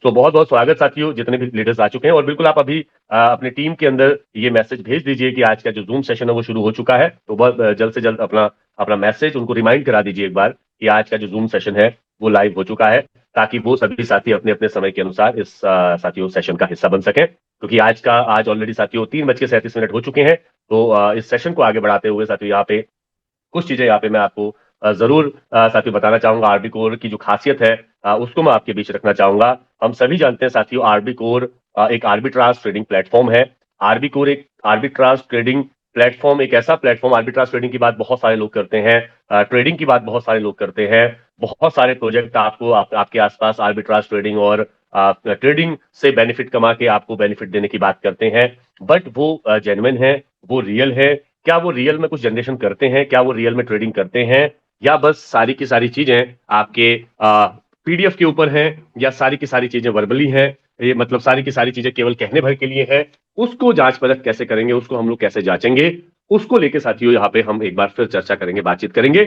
तो बहुत बहुत स्वागत साथियों, जितने भी लीडर्स आ चुके हैं। और बिल्कुल आप अभी अपने टीम के अंदर ये मैसेज भेज दीजिए कि आज का जो जूम सेशन है वो शुरू हो चुका है। तो बहुत जल्द से जल्द अपना अपना मैसेज उनको रिमाइंड करा दीजिए एक बार कि आज का जो जूम सेशन है वो लाइव हो चुका है, ताकि वो सभी साथी अपने अपने समय के अनुसार इस साथियों सेशन का हिस्सा बन सकें। क्योंकि आज ऑलरेडी साथियों 3:37 हो चुके हैं। तो इस सेशन को आगे बढ़ाते हुए साथियों यहाँ पे कुछ चीजें यहाँ पे मैं आपको जरूर साथियों बताना चाहूंगा। आरबी कोर की जो खासियत है उसको मैं आपके बीच रखना चाहूंगा। हम सभी जानते हैं साथियों, आरबी कोर एक आर्बिट्राज ट्रेडिंग प्लेटफॉर्म है। आरबी कोर एक आर्बिट्राज ट्रेडिंग प्लेटफॉर्म, एक ऐसा प्लेटफॉर्म, आर्बिट्राज ट्रेडिंग की बात बहुत सारे लोग करते हैं, ट्रेडिंग की बात बहुत सारे लोग करते हैं। बहुत सारे प्रोजेक्ट आपको आपके आसपास आर्बिट्राज ट्रेडिंग और ट्रेडिंग से बेनिफिट कमा के आपको बेनिफिट देने की बात करते हैं। बट वो जेन्युइन है, वो रियल है? क्या वो रियल में कुछ जनरेशन करते हैं? क्या वो रियल में ट्रेडिंग करते हैं? या बस सारी की सारी चीजें आपके पीडीएफ के ऊपर हैं? या सारी की सारी चीजें वर्बली हैं? ये मतलब सारी की सारी चीजें केवल कहने भर के लिए है? उसको जांच परख कैसे करेंगे, उसको हम लोग कैसे जांचेंगे, उसको लेके साथियों यहाँ पे हम एक बार फिर चर्चा करेंगे, बातचीत करेंगे।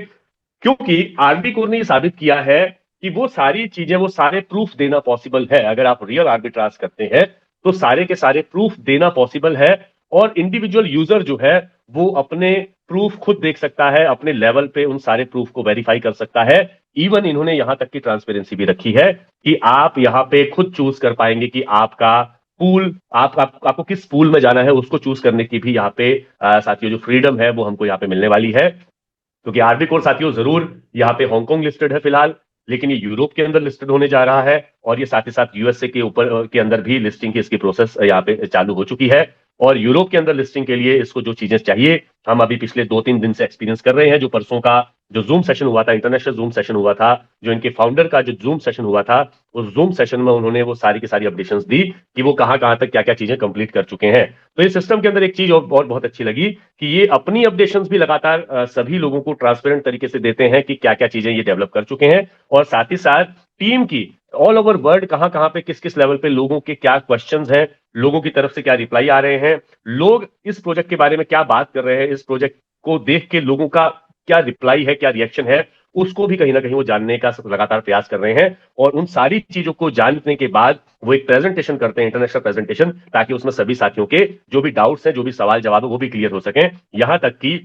क्योंकि आरबी कोर ने ये साबित किया है कि वो सारी चीजें, वो सारे प्रूफ देना पॉसिबल है। अगर आप रियल आर्बिट्राज करते हैं तो सारे के सारे प्रूफ देना पॉसिबल है। और इंडिविजुअल यूजर जो है वो अपने प्रूफ खुद देख सकता है, अपने लेवल पे उन सारे प्रूफ को वेरीफाई कर सकता है। इवन इन्होंने यहां तक की ट्रांसपेरेंसी भी रखी है कि आप यहां पे खुद चूज कर पाएंगे कि आपका पूल, आपको किस पूल में जाना है, उसको चूज करने की भी यहाँ पे साथियों जो फ्रीडम है वो हमको यहाँ पे मिलने वाली है। क्योंकि आरबी कोर साथियों जरूर यहाँ पे हांगकांग लिस्टेड है फिलहाल, लेकिन ये यूरोप के अंदर लिस्टेड होने जा रहा है। और ये साथ ही साथ यूएसए के ऊपर के अंदर भी लिस्टिंग की इसकी प्रोसेस यहाँ पे चालू हो चुकी है। और यूरोप के अंदर लिस्टिंग के लिए इसको जो चीजें चाहिए, हम अभी पिछले 2-3 दिन से एक्सपीरियंस कर रहे हैं। जो परसों का जो जूम सेशन हुआ था, इंटरनेशनल जूम सेशन हुआ था, जो इनके फाउंडर का जो जूम सेशन हुआ था, उस जूम सेशन में उन्होंने वो सारी की सारी अपडेशंस दी कि वो कहां कहां तक क्या क्या चीजें कंप्लीट कर चुके हैं। तो इस सिस्टम के अंदर एक चीज और बहुत अच्छी लगी कि ये अपनी अपडेशंस भी लगातार सभी लोगों को ट्रांसपेरेंट तरीके से देते हैं कि क्या क्या चीजें ये डेवलप कर चुके हैं। और साथ ही साथ टीम की ऑल ओवर वर्ल्ड कहां कहां पे किस किस लेवल पे लोगों के क्या क्वेश्चंस हैं, लोगों की तरफ से क्या रिप्लाई आ रहे हैं, लोग इस प्रोजेक्ट के बारे में क्या बात कर रहे हैं, इस प्रोजेक्ट को देख के लोगों का क्या रिप्लाई है, क्या रिएक्शन है, उसको भी कहीं ना कहीं वो जानने का लगातार प्रयास कर रहे हैं। और उन सारी चीजों को जानने के बाद वो एक प्रेजेंटेशन करते हैं, इंटरनेशनल प्रेजेंटेशन, ताकि उसमें सभी साथियों के जो भी डाउट्स हैं, जो भी सवाल जवाब है, वो भी क्लियर हो सके। यहां तक कि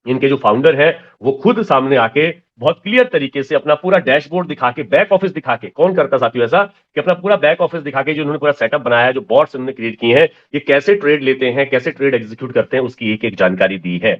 इनके जो फाउंडर है वो खुद सामने आके बहुत क्लियर तरीके से अपना पूरा डैशबोर्ड दिखा के, बैक ऑफिस दिखा के, कौन करता साथियों ऐसा कि अपना पूरा बैक ऑफिस दिखा के, जो उन्होंने पूरा सेटअप बनाया है, जो बॉट्स उन्होंने क्रिएट किए हैं, ये कैसे ट्रेड लेते हैं, कैसे ट्रेड एग्जीक्यूट करते हैं, उसकी एक एक जानकारी दी है।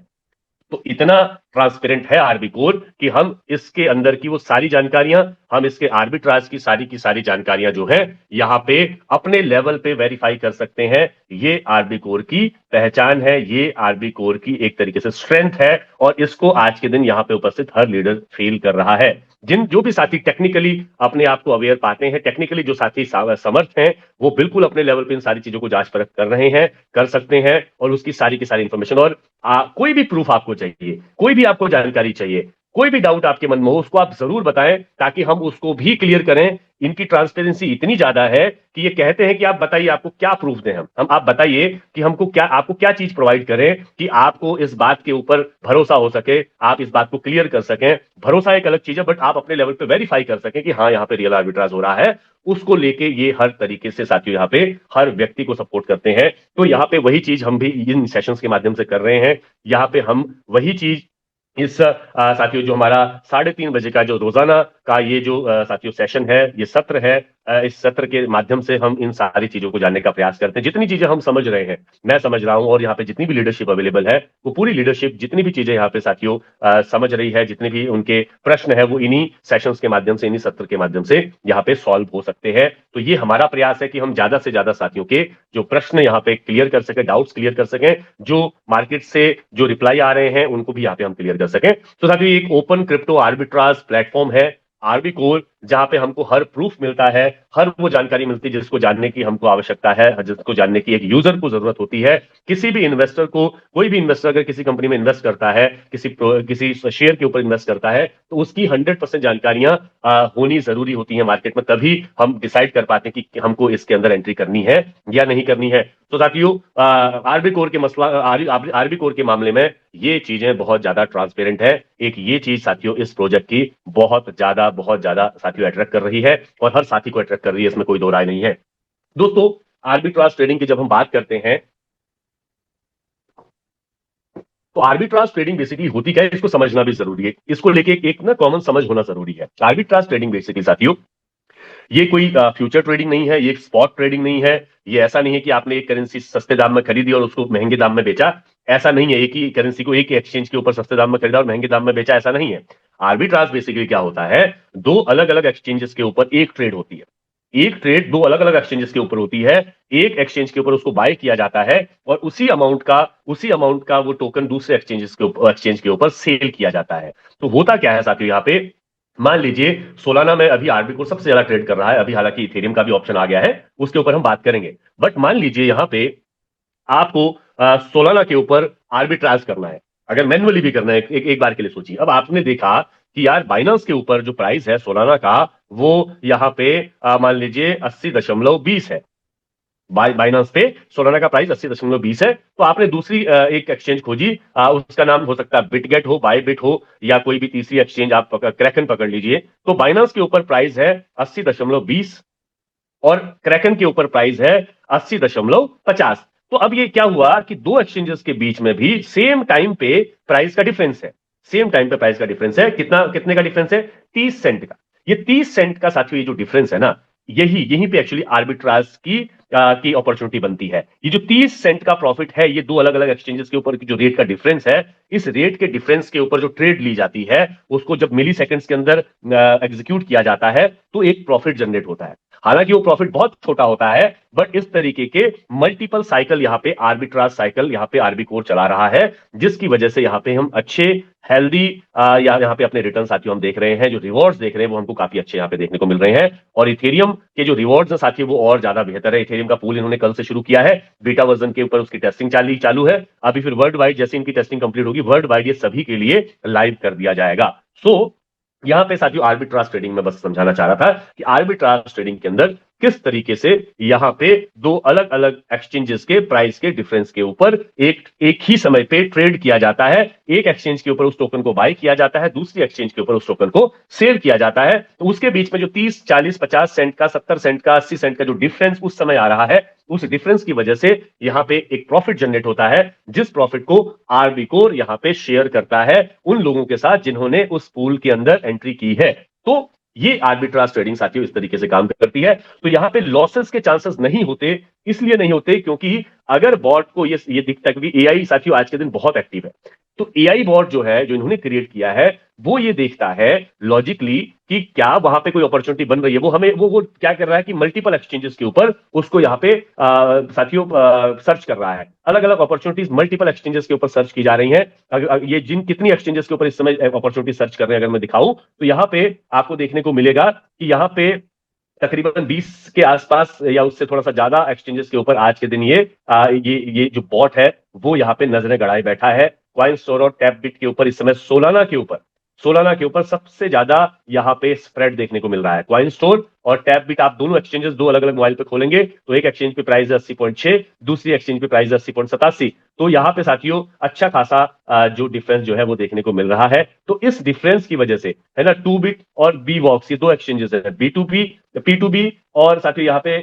तो इतना ट्रांसपेरेंट है आरबी कोर कि हम इसके अंदर की वो सारी जानकारियां, हम इसके आर्बिट्राज की सारी जानकारियां जो है यहां पे अपने लेवल पे वेरीफाई कर सकते हैं। ये आरबी कोर की पहचान है, ये आरबी कोर की एक तरीके से स्ट्रेंथ है। और इसको आज के दिन यहां पे उपस्थित हर लीडर फील कर रहा है। जिन जो भी साथी टेक्निकली अपने आप को अवेयर पाते हैं, टेक्निकली जो साथी समर्थ हैं, वो बिल्कुल अपने लेवल पे इन सारी चीजों को जांच परख कर रहे हैं, कर सकते हैं। और उसकी सारी की सारी इंफॉर्मेशन, और कोई भी प्रूफ आपको चाहिए, कोई भी आपको जानकारी चाहिए, कोई भी डाउट आपके मन में हो, उसको आप जरूर बताएं, ताकि हम उसको भी क्लियर करें। इनकी ट्रांसपेरेंसी इतनी ज्यादा है कि ये कहते हैं कि आप बताइए आपको क्या प्रूफ दें, हम आप बताइए कि हमको क्या, आपको क्या चीज प्रोवाइड करें कि आपको इस बात के ऊपर भरोसा हो सके, आप इस बात को क्लियर कर सकें। भरोसा एक अलग चीज है, बट आप अपने लेवल पे वेरीफाई कर सकें कि हाँ यहाँ पे रियल आर्बिट्राज हो रहा है। उसको लेके ये हर तरीके से साथियों यहाँ पे हर व्यक्ति को सपोर्ट करते हैं। तो यहाँ पे वही चीज हम भी इन सेशंस के माध्यम से कर रहे हैं। यहाँ पे हम वही चीज इस साथियों जो हमारा 3:30 बजे का जो रोजाना का ये जो साथियों सेशन है, ये सत्र है, इस सत्र के माध्यम से हम इन सारी चीजों को जानने का प्रयास करते हैं। जितनी चीजें हम समझ रहे हैं, मैं समझ रहा हूं, और यहाँ पे जितनी भी लीडरशिप अवेलेबल है, वो पूरी लीडरशिप जितनी भी चीजें यहाँ पे साथियों समझ रही है, जितने भी उनके प्रश्न है, वो इन्हीं सेशंस के माध्यम से, इन्हीं सत्र के माध्यम से यहाँ पे सॉल्व हो सकते हैं। तो ये हमारा प्रयास है कि हम ज्यादा से ज्यादा साथियों के जो प्रश्न यहाँ पे क्लियर कर सके, डाउट्स क्लियर कर सकें, जो मार्केट से जो रिप्लाई आ रहे हैं उनको भी यहाँ पे हम क्लियर कर सकें। तो साथियों एक ओपन क्रिप्टो आर्बिट्राज प्लेटफॉर्म है आरबी कोर, जहां पे हमको हर प्रूफ मिलता है, हर वो जानकारी मिलती है जिसको जानने की हमको आवश्यकता है, जिसको जानने की एक यूजर को जरूरत होती है। किसी भी इन्वेस्टर को, कोई भी इन्वेस्टर अगर किसी कंपनी में इन्वेस्ट करता है, किसी शेयर के ऊपर इन्वेस्ट करता है, तो उसकी 100% जानकारियां होनी जरूरी होती है मार्केट में, तभी हम डिसाइड कर पाते हैं कि हमको इसके अंदर एंट्री करनी है या नहीं करनी है। तो साथियों आरबी कोर के मसला, आरबी कोर के मामले में ये चीजें बहुत ज्यादा ट्रांसपेरेंट है। एक ये चीज साथियों इस प्रोजेक्ट की बहुत ज्यादा साथियों साथियों अट्रैक्ट कर रही है और हर साथी को अट्रैक्ट कर रही है, इसमें कोई दो राय नहीं है। दोस्तों, आर्बिट्राज ट्रेडिंग की जब हम बात करते हैं तो आर्बिट्राज ट्रेडिंग बेसिकली होती क्या है, इसको समझना भी जरूरी है। इसको लेके एक ना कॉमन समझ होना जरूरी है। आर्बिट्राज ट्रेडिंग बेसिकली साथियों ये कोई फ्यूचर ट्रेडिंग नहीं है, ये एक स्पॉट ट्रेडिंग नहीं है। ये ऐसा नहीं है कि आपने एक करेंसी सस्ते दाम में खरीदी और उसको महंगे दाम में बेचा। ऐसा नहीं है, एक ही करेंसी को एक ही एक्सचेंज के ऊपर सस्ते दाम में खरीदा और महंगे दाम में बेचा, ऐसा नहीं है। आर्बिट्राज बेसिकली क्या होता है, दो अलग अलग एक्सचेंजेस के ऊपर एक ट्रेड होती है। एक ट्रेड दो अलग अलग एक्सचेंजेस के ऊपर होती है। एक एक्सचेंज के ऊपर उसको बाय किया जाता है और उसी अमाउंट का वो टोकन दूसरे एक्सचेंज के ऊपर सेल किया जाता है। तो होता क्या है साथियों, यहाँ पे मान लीजिए सोलाना में अभी आर्बिट्राज सबसे ज्यादा ट्रेड कर रहा है। अभी हालांकि इथेरियम का भी ऑप्शन आ गया है, उसके ऊपर हम बात करेंगे। बट मान लीजिए यहां पे आपको सोलाना के ऊपर आर्बिट्राज करना है। अगर मैन्युअली भी करना है, एक बार के लिए सोचिए। अब आपने देखा कि यार बाइनांस के ऊपर जो प्राइस है सोलाना का, वो यहां पे मान लीजिए 80.20 है। बाइनांस पे सोलाना का प्राइस 80.20 है। तो आपने दूसरी एक एक्सचेंज खोजी, उसका नाम हो सकता है बिटगेट हो, बायबिट हो, या कोई भी तीसरी एक्सचेंज आप क्रैकन पकड़ लीजिए। तो बाइनांस के ऊपर प्राइस है 80.20 और क्रैकन के ऊपर प्राइस है 80.50। तो अब ये क्या हुआ कि दो एक्सचेंजेस के बीच में भी सेम टाइम पे प्राइस का डिफरेंस है। सेम टाइम पे प्राइस का डिफरेंस है, कितने का डिफरेंस है, 30 सेंट का। ये 30 सेंट का साथियों ये जो डिफरेंस है ना, यही यहीं पे एक्चुअली आर्बिट्राज की अपॉर्चुनिटी बनती है। ये जो 30 सेंट का प्रॉफिट है, ये दो अलग अलग एक्सचेंजेस के ऊपर जो रेट का डिफरेंस है, इस रेट के डिफरेंस के ऊपर जो ट्रेड ली जाती है, उसको जब मिली सेकेंड्स के अंदर एग्जीक्यूट किया जाता है तो एक प्रॉफिट जनरेट होता है। हालांकि वो प्रॉफिट बहुत छोटा होता है, बट इस तरीके के मल्टीपल साइकिल यहां पे आर्बिट्राज साइकिल यहां पे आरबी कोर चला रहा है, जिसकी वजह से यहां पे हम अच्छे हेल्दी यहां पे अपने रिटर्न साथियों हम देख रहे हैं, जो रिवॉर्ड्स देख रहे हैं वो हमको काफी अच्छे यहां पे देखने को मिल रहे हैं। और इथेरियम के जो रिवॉर्ड्स हैं साथियों वो और ज्यादा बेहतर है। इथेरियम का पूल इन्होंने कल से शुरू किया है, बीटा वर्जन के ऊपर उसकी टेस्टिंग चालू है। अभी फिर वर्ल्ड वाइड जैसे इनकी टेस्टिंग कंप्लीट होगी, वर्ल्ड वाइड ये सभी के लिए लाइव कर दिया जाएगा। सो यहां पे साथियों आर्बिट्राज ट्रेडिंग में बस समझाना चाह रहा था कि आर्बिट्राज ट्रेडिंग के अंदर किस तरीके से यहां पे दो अलग अलग एक्सचेंजेस के प्राइस के डिफरेंस के ऊपर एक ही समय पे ट्रेड किया जाता है। एक एक्सचेंज के ऊपर उस टोकन को बाय किया जाता है, दूसरी एक्सचेंज के ऊपर उस टोकन को सेल किया जाता है। तो उसके बीच में जो 30, 40, 50 सेंट का, 70 सेंट का, 80 सेंट का जो डिफरेंस उस समय आ रहा है, उस डिफरेंस की वजह से यहां पे एक प्रॉफिट जनरेट होता है, जिस प्रॉफिट को आरबी कोर यहां पे शेयर करता है उन लोगों के साथ जिन्होंने उस पूल के अंदर एंट्री की है। तो ये आर्बिट्राज ट्रेडिंग साथियों इस तरीके से काम करती है। तो यहां पे लॉसेस के चांसेस नहीं होते, इसलिए नहीं होते क्योंकि अगर बॉट को ये दिखता है, क्योंकि एआई साथियों आज के दिन बहुत एक्टिव है। तो एआई बॉट जो है, जो इन्होंने क्रिएट किया है, वो ये देखता है लॉजिकली कि क्या वहां पे कोई अपॉर्चुनिटी बन रही है। वो हमें वो क्या कर रहा है कि मल्टीपल एक्सचेंजेस के ऊपर उसको यहां पे साथियों सर्च कर रहा है। अलग अलग अपॉर्चुनिटीज मल्टीपल एक्सचेंजेस के ऊपर सर्च की जा रही हैं। ये कितनी एक्सचेंजेस के ऊपर इस समय अपॉर्चुनिटी सर्च कर रहे हैं अगर मैं दिखाऊं, तो यहां पे आपको देखने को मिलेगा कि यहां पे तकरीबन 20 के आसपास या उससे थोड़ा सा ज्यादा एक्सचेंजेस के ऊपर आज के दिन ये जो बॉट है वो यहाँ पे नजरें गड़ाए बैठा है। क्वाइन स्टोर और टैपबिट के ऊपर इस समय सोलाना के ऊपर सबसे ज्यादा यहाँ पे स्प्रेड देखने को मिल रहा है। क्वाइन स्टोर और टैपबिट, आप दोनों एक्सचेंजेस दो अलग अलग मोबाइल पे खोलेंगे तो एक एक्सचेंज पे प्राइस है 80.6, दूसरी एक्सचेंज पे प्राइस है 80.87। तो यहाँ पे साथियों अच्छा खासा जो डिफरेंस जो है वो देखने को मिल रहा है। तो इस डिफरेंस की वजह से है ना, टू बिट और बी वॉक्स ये दो एक्सचेंजेस है, P2B और साथियों यहाँ पे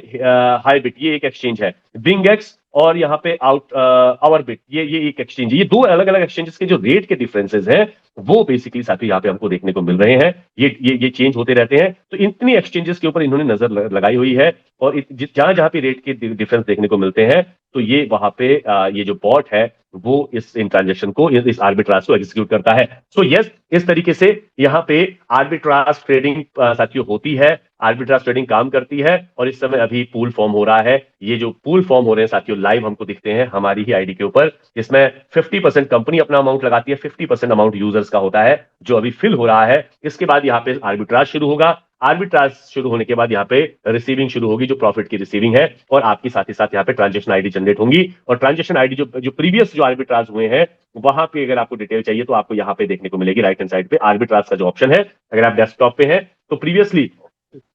हाईबिट ये एक एक्सचेंज है, बिंगेक्स और यहाँ पे आवर बिट ये एक एक्सचेंज है। ये दो अलग अलग एक्सचेंजेस के जो रेट के डिफरेंसेस हैं वो बेसिकली साथियों यहाँ पे हमको देखने को मिल रहे हैं। ये चेंज होते रहते हैं। तो इतनी एक्सचेंजेस के ऊपर इन्होंने नजर लगाई हुई है और जहां जहां पे रेट के डिफरेंस देखने को मिलते हैं तो ये वहां पे ये जो बॉट है वो इन ट्रांजेक्शन को, इस आर्बिट्राज को एग्जीक्यूट करता है। सो यस, इस तरीके से यहाँ पे आर्बिट्राज ट्रेडिंग साथियों होती है, आर्बिट्राज ट्रेडिंग काम करती है। और इस समय अभी पूल फॉर्म हो रहा है। ये जो पूल फॉर्म हो रहे हैं साथियों लाइव हमको दिखते हैं हमारी ही आईडी के ऊपर। इसमें 50% कंपनी अपना अमाउंट लगाती है, 50% अमाउंट यूजर्स का होता है जो अभी फिल हो रहा है। इसके बाद यहाँ पे आर्बिट्राज शुरू होगा। आर्बिट्राज शुरू होने के बाद यहाँ पे रिसीविंग शुरू होगी, जो प्रॉफिट की रिसीविंग है, और आपकी साथ ही साथ यहाँ पे ट्रांजेक्शन आईडी जनरेट होंगी। और ट्रांजेक्शन आईडी जो प्रीवियस जो आर्बिट्राज हुए हैं वहां पे अगर आपको डिटेल चाहिए तो आपको यहाँ पे देखने को मिलेगी राइट हैंड साइड पे आर्बिट्राज का जो ऑप्शन है। अगर आप डेस्कटॉप पे हैं तो प्रीवियसली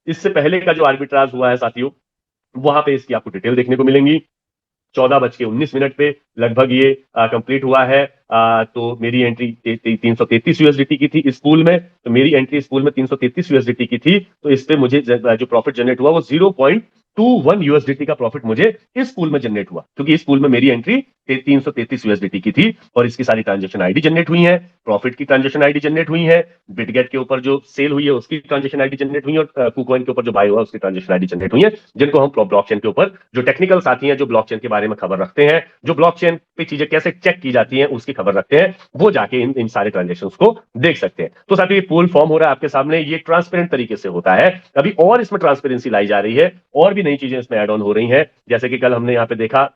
इससे पहले का जो आर्बिट्राज हुआ है साथियों वहां पे इसकी आपको डिटेल देखने को मिलेंगी। 14:19 पे लगभग ये कंप्लीट हुआ है। तो मेरी एंट्री 333 यूएसडीटी की थी इस पूल में, तो मेरी एंट्री इस पूल में 333 यूएसडीटी की थी। तो इस पे मुझे जो प्रॉफिट जनरेट हुआ वो 0.21 यूएसडीटी का प्रॉफिट मुझे इस पूल में जनरेट हुआ, क्योंकि इस पूल में मेरी एंट्री 333 यूएसडीटी की थी और इसकी सारी ट्रांजेक्शन आईडी जनरेट हुई है, प्रॉफिट की ट्रांजेक्शन आईडी जनरेट हुई है, बिटगेट के ऊपर जो सेल हुई है उसकी ट्रांजेक्शन आईडी जनरेट हुई है, और कुकॉइन के ऊपर जो बाय हुआ उसकी ट्रांजेक्शन आईडी जनरेट हुई है, जिनको हम ब्लॉकचेन के ऊपर जो टेक्निकल साथी हैं, जो ब्लॉकचेन के बारे में खबर रखते हैं, जो ब्लॉकचेन पे चीजें कैसे चेक की जाती हैं उसकी खबर रखते हैं, वो जाके इन सारे ट्रांजेक्शंस को देख सकते हैं। तो साथियों, ये पूल फॉर्म हो रहा है आपके सामने, ये ट्रांसपेरेंट तरीके से होता है। अभी और इसमें ट्रांसपेरेंसी लाई जा रही है, और भी नई चीजें इसमें एड ऑन हो रही हैं, जैसे कि कल हमने यहाँ पे देखा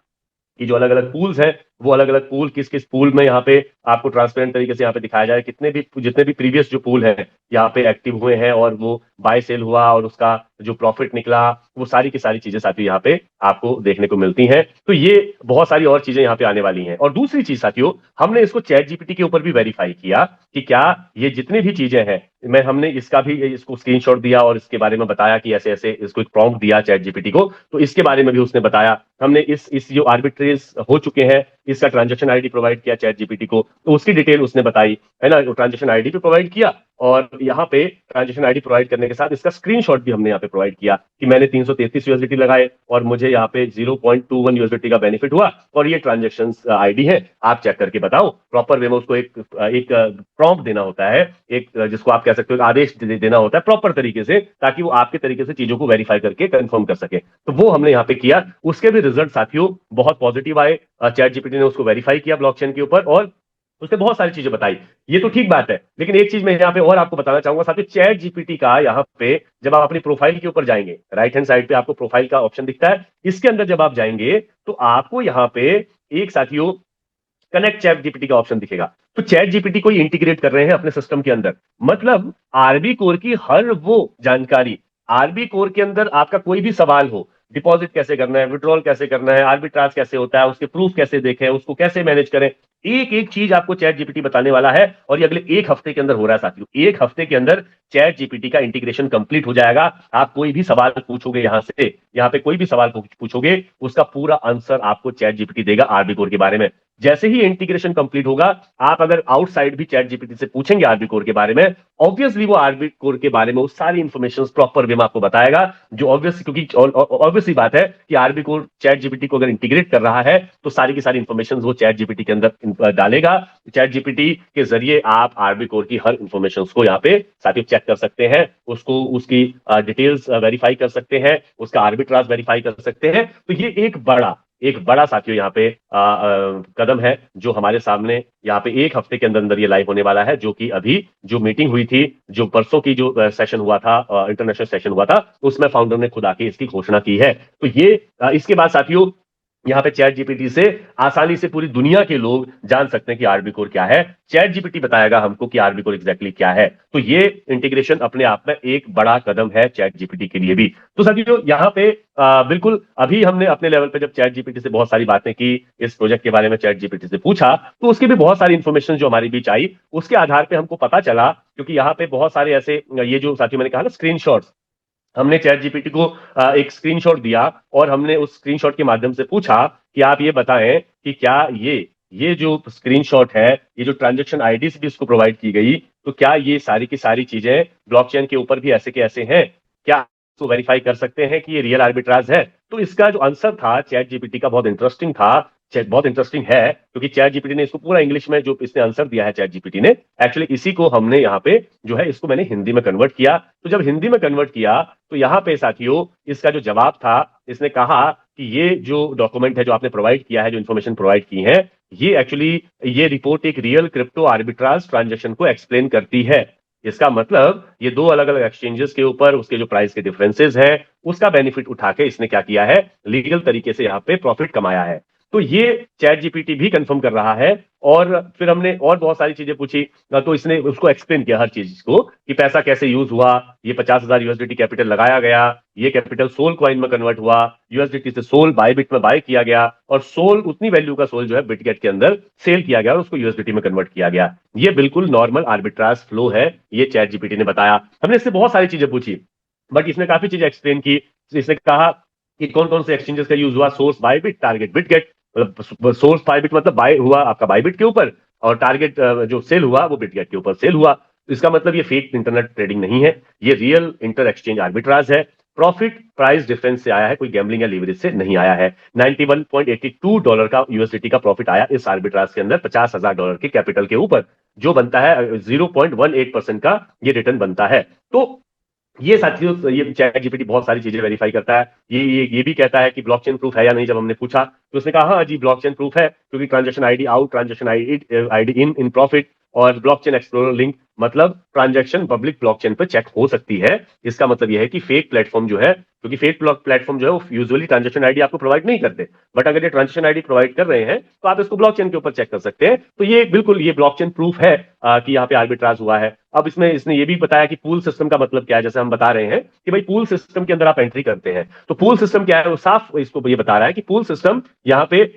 कि जो अलग अलग पूल्स हैं, वो अलग अलग पूल किस किस पूल में यहाँ पे आपको ट्रांसपेरेंट तरीके से यहाँ पे दिखाया जाए, जितने भी प्रीवियस जो पूल है यहाँ पे एक्टिव हुए हैं और वो बाय सेल हुआ और उसका जो प्रॉफिट निकला, वो सारी की सारी चीजें साथियों यहाँ पे आपको देखने को मिलती हैं। तो ये बहुत सारी और चीजें यहाँ पे आने वाली हैं। और दूसरी चीज साथियों, हमने इसको चैट जीपीटी के ऊपर भी वेरीफाई किया कि क्या ये जितनी भी चीजें हैं, हमने इसका भी इसको स्क्रीनशॉट दिया और इसके बारे में बताया कि ऐसे ऐसे इसको एक प्रॉम्प्ट दिया चैट जीपीटी को, तो इसके बारे में भी उसने बताया। हमने इस जो आर्बिट्रेज हो चुके हैं, इसका ट्रांजैक्शन आईडी प्रोवाइड किया चैट जीपीटी को, तो उसकी डिटेल उसने बताई, है ना, ट्रांजैक्शन आईडी भी प्रोवाइड किया, और यहाँ पे ट्रांजैक्शन आईडी प्रोवाइड करने के साथ इसका स्क्रीनशॉट भी हमने यहाँ पे प्रोवाइड किया कि मैंने 333 यूएसडीटी लगाए और मुझे यहाँ पे 0.21 यूएसडीटी का बेनिफिट हुआ, और ये ट्रांजैक्शन आईडी है, आप चेक करके बताओ। प्रॉपर वे में उसको एक प्रॉम्प्ट देना होता है, एक जिसको आप कह सकते हो आदेश देना होता है प्रॉपर तरीके से, ताकि वो आपके तरीके से चीजों को वेरीफाई करके कंफर्म कर सके। तो वो हमने यहाँ पे किया, उसके भी रिजल्ट साथियों बहुत पॉजिटिव आए। चैट जीपीटी ने उसको वेरीफाई किया ब्लॉकचेन के ऊपर और उसने बहुत सारी चीजें बताई। ये तो ठीक बात है, लेकिन एक चीज मैं यहाँ पे और आपको बताना चाहूंगा साथियों, चैट जीपीटी का यहाँ पे जब आप अपनी प्रोफाइल के ऊपर जाएंगे, राइट हैंड साइड पे आपको प्रोफाइल का ऑप्शन दिखता है, इसके अंदर जब आप जाएंगे तो आपको यहाँ पे एक साथियों कनेक्ट चैट जीपीटी का ऑप्शन दिखेगा। तो चैट जीपीटी को इंटीग्रेट कर रहे हैं अपने सिस्टम के अंदर, मतलब आरबी कोर की हर वो जानकारी, आरबी कोर के अंदर आपका कोई भी सवाल हो, डिपॉजिट कैसे करना है, विड्रॉल कैसे करना है, आर्बिट्राज कैसे होता है, उसके प्रूफ कैसे देखें, उसको कैसे मैनेज करें, एक एक चीज आपको चैट जीपीटी बताने वाला है। और ये अगले एक हफ्ते के अंदर हो रहा है साथियों, एक हफ्ते के अंदर चैट जीपीटी का इंटीग्रेशन कंप्लीट हो जाएगा। आप कोई भी सवाल पूछोगे यहां से, यहाँ पे कोई भी सवाल पूछोगे, उसका पूरा आंसर आपको चैट जीपीटी देगा आरबी कोर के बारे में। जैसे ही इंटीग्रेशन कंप्लीट होगा, आप अगर आउटसाइड भी चैट जीपीटी से पूछेंगे आरबी कोर के बारे में, ऑब्वियसली वो आरबी कोर के बारे में वो सारी इंफॉर्मेशन प्रॉपर वे में आपको बताएगा, जो ऑब्वियस, क्योंकि ऑब्वियसली बात है कि आरबी कोर चैट जीपीटी को अगर इंटीग्रेट कर रहा है तो सारी की सारी इंफॉर्मेशन वो चैट जीपीटी के अंदर डालेगा। चैट जीपीटी के जरिए आप आरबी कोर की हर इंफॉर्मेशन को यहाँ पे साथियों चेक कर सकते हैं, उसको उसकी डिटेल्स वेरीफाई कर सकते हैं, उसका आर्बिट्राज वेरीफाई कर सकते हैं। तो ये एक बड़ा साथियों यहाँ पे कदम है जो हमारे सामने यहाँ पे एक हफ्ते के अंदर अंदर ये लाइव होने वाला है, जो कि अभी जो मीटिंग हुई थी, जो परसों की जो सेशन हुआ था, इंटरनेशनल सेशन हुआ था, उसमें फाउंडर ने खुद आके इसकी घोषणा की है। तो ये इसके बाद साथियों यहाँ पे चैट जीपीटी से आसानी से पूरी दुनिया के लोग जान सकते हैं कि आरबी कोर क्या है, चैट जीपीटी बताएगा हमको कि आरबी कोर एग्जैक्टली क्या है। तो ये इंटीग्रेशन अपने आप में एक बड़ा कदम है चैट जीपीटी के लिए भी। तो साथियों यहाँ पे बिल्कुल अभी हमने अपने लेवल पे जब चैट जीपीटी से बहुत सारी बातें की, इस प्रोजेक्ट के बारे में चैट जीपीटी से पूछा, तो उसकी भी बहुत सारी इंफॉर्मेशन जो हमारे बीच आई, उसके आधार पर हमको पता चला, क्योंकि यहाँ पे बहुत सारे ऐसे ये जो साथियों मैंने कहा ना स्क्रीनशॉट्स, हमने चैट जीपीटी को एक स्क्रीनशॉट दिया और हमने उस स्क्रीनशॉट के माध्यम से पूछा कि आप ये बताएं कि क्या ये जो स्क्रीनशॉट है, ये जो ट्रांजैक्शन आईडीज भी इसको प्रोवाइड की गई, तो क्या ये सारी की सारी चीजें ब्लॉकचेन के ऊपर भी ऐसे के ऐसे हैं, क्या इसको वेरीफाई कर सकते हैं कि ये रियल आर्बिट्राज है? तो इसका जो आंसर था चैट जीपीटी का बहुत इंटरेस्टिंग था, बहुत इंटरेस्टिंग है, क्योंकि चैट जीपीटी ने इसको पूरा इंग्लिश में जो इसने आंसर दिया है चैट जीपीटी ने, एक्चुअली इसी को हमने यहाँ पे जो है इसको मैंने हिंदी में कन्वर्ट किया। तो जब हिंदी में कन्वर्ट किया तो यहाँ पे साथियों इसका जो जवाब था, इसने कहा कि ये जो डॉक्यूमेंट है जो आपने प्रोवाइड किया है, जो इन्फॉर्मेशन प्रोवाइड की है, ये एक्चुअली ये रिपोर्ट एक रियल क्रिप्टो आर्बिट्राज ट्रांजेक्शन को एक्सप्लेन करती है। इसका मतलब ये दो अलग अलग एक्सचेंजेस के ऊपर उसके जो प्राइस के डिफरेंसेस हैं, उसका बेनिफिट उठा के इसने क्या किया है, लीगल तरीके से यहाँ पे प्रॉफिट कमाया है। तो ये चैट जीपीटी भी कंफर्म कर रहा है। और फिर हमने और बहुत सारी चीजें पूछी, तो इसने उसको एक्सप्लेन किया हर चीज को कि पैसा कैसे यूज हुआ, ये 50,000 यूएसडीटी कैपिटल लगाया गया, ये कैपिटल सोल कॉइन में कन्वर्ट हुआ, यूएसडीटी से सोल बायबिट में बाय किया गया, और सोल उतनी वैल्यू का सोल जो है बिटगेट के अंदर सेल किया गया और उसको यूएसडीटी में कन्वर्ट किया गया। ये बिल्कुल नॉर्मल आर्बिट्राज फ्लो है, ये चैट जीपीटी ने बताया। हमने इससे बहुत सारी चीजें पूछी, बट इसने काफी चीजें एक्सप्लेन की। इसने कहा कि कौन कौन से एक्सचेंजेस का यूज हुआ, सोर्स बायबिट, टारगेट बिटगेट, मतलब सोर्स बायबिट मतलब बाय हुआ आपका बायबिट के ऊपर, और टारगेट जो सेल हुआ वो बिटगेट के ऊपर सेल हुआ। तो इसका मतलब ये फेक इंटरनेट ट्रेडिंग नहीं है, ये रियल इंटर एक्सचेंज आर्बिट्राज है। प्रॉफिट प्राइस डिफरेंस से आया है, कोई गैम्बलिंग या लीवरेज से नहीं आया है। $91.82 का यूएसडीटी का प्रॉफिट आया इस आर्बिट्राज के अंदर $50,000 के कैपिटल के ऊपर, जो बनता है 0.18% का ये रिटर्न बनता है। तो ये साथियों, ये चैट जीपीटी बहुत सारी चीजें वेरीफाई करता है। ये भी कहता है कि ब्लॉकचेन प्रूफ है या नहीं। जब हमने पूछा तो उसने कहा हाँ जी ब्लॉकचेन प्रूफ है, क्योंकि transaction ID out, transaction ID in in profit और ब्लॉकचेन एक्सप्लोरर लिंक, मतलब ट्रांजैक्शन पब्लिक ब्लॉकचेन पर चेक हो सकती है। इसका मतलब यह है कि फेक प्लेटफॉर्म जो है, क्योंकि फेक प्लेटफॉर्म जो है वो यूजुअली ट्रांजैक्शन आईडी आपको प्रोवाइड नहीं करते, बट अगर ये ट्रांजैक्शन आईडी प्रोवाइड कर रहे हैं तो आप इसको ब्लॉकचेन के ऊपर चेक कर सकते हैं। तो ये बिल्कुल ये ब्लॉकचेन प्रूफ है कि यहाँ पे आर्बिट्राज हुआ है। अब इसमें इसने ये भी बताया कि पूल सिस्टम का मतलब क्या है। जैसे हम बता रहे हैं कि भाई पूल सिस्टम के अंदर आप एंट्री करते हैं, तो पूल सिस्टम क्या है, वो साफ इसको ये बता रहा है कि पूल सिस्टम यहाँ पे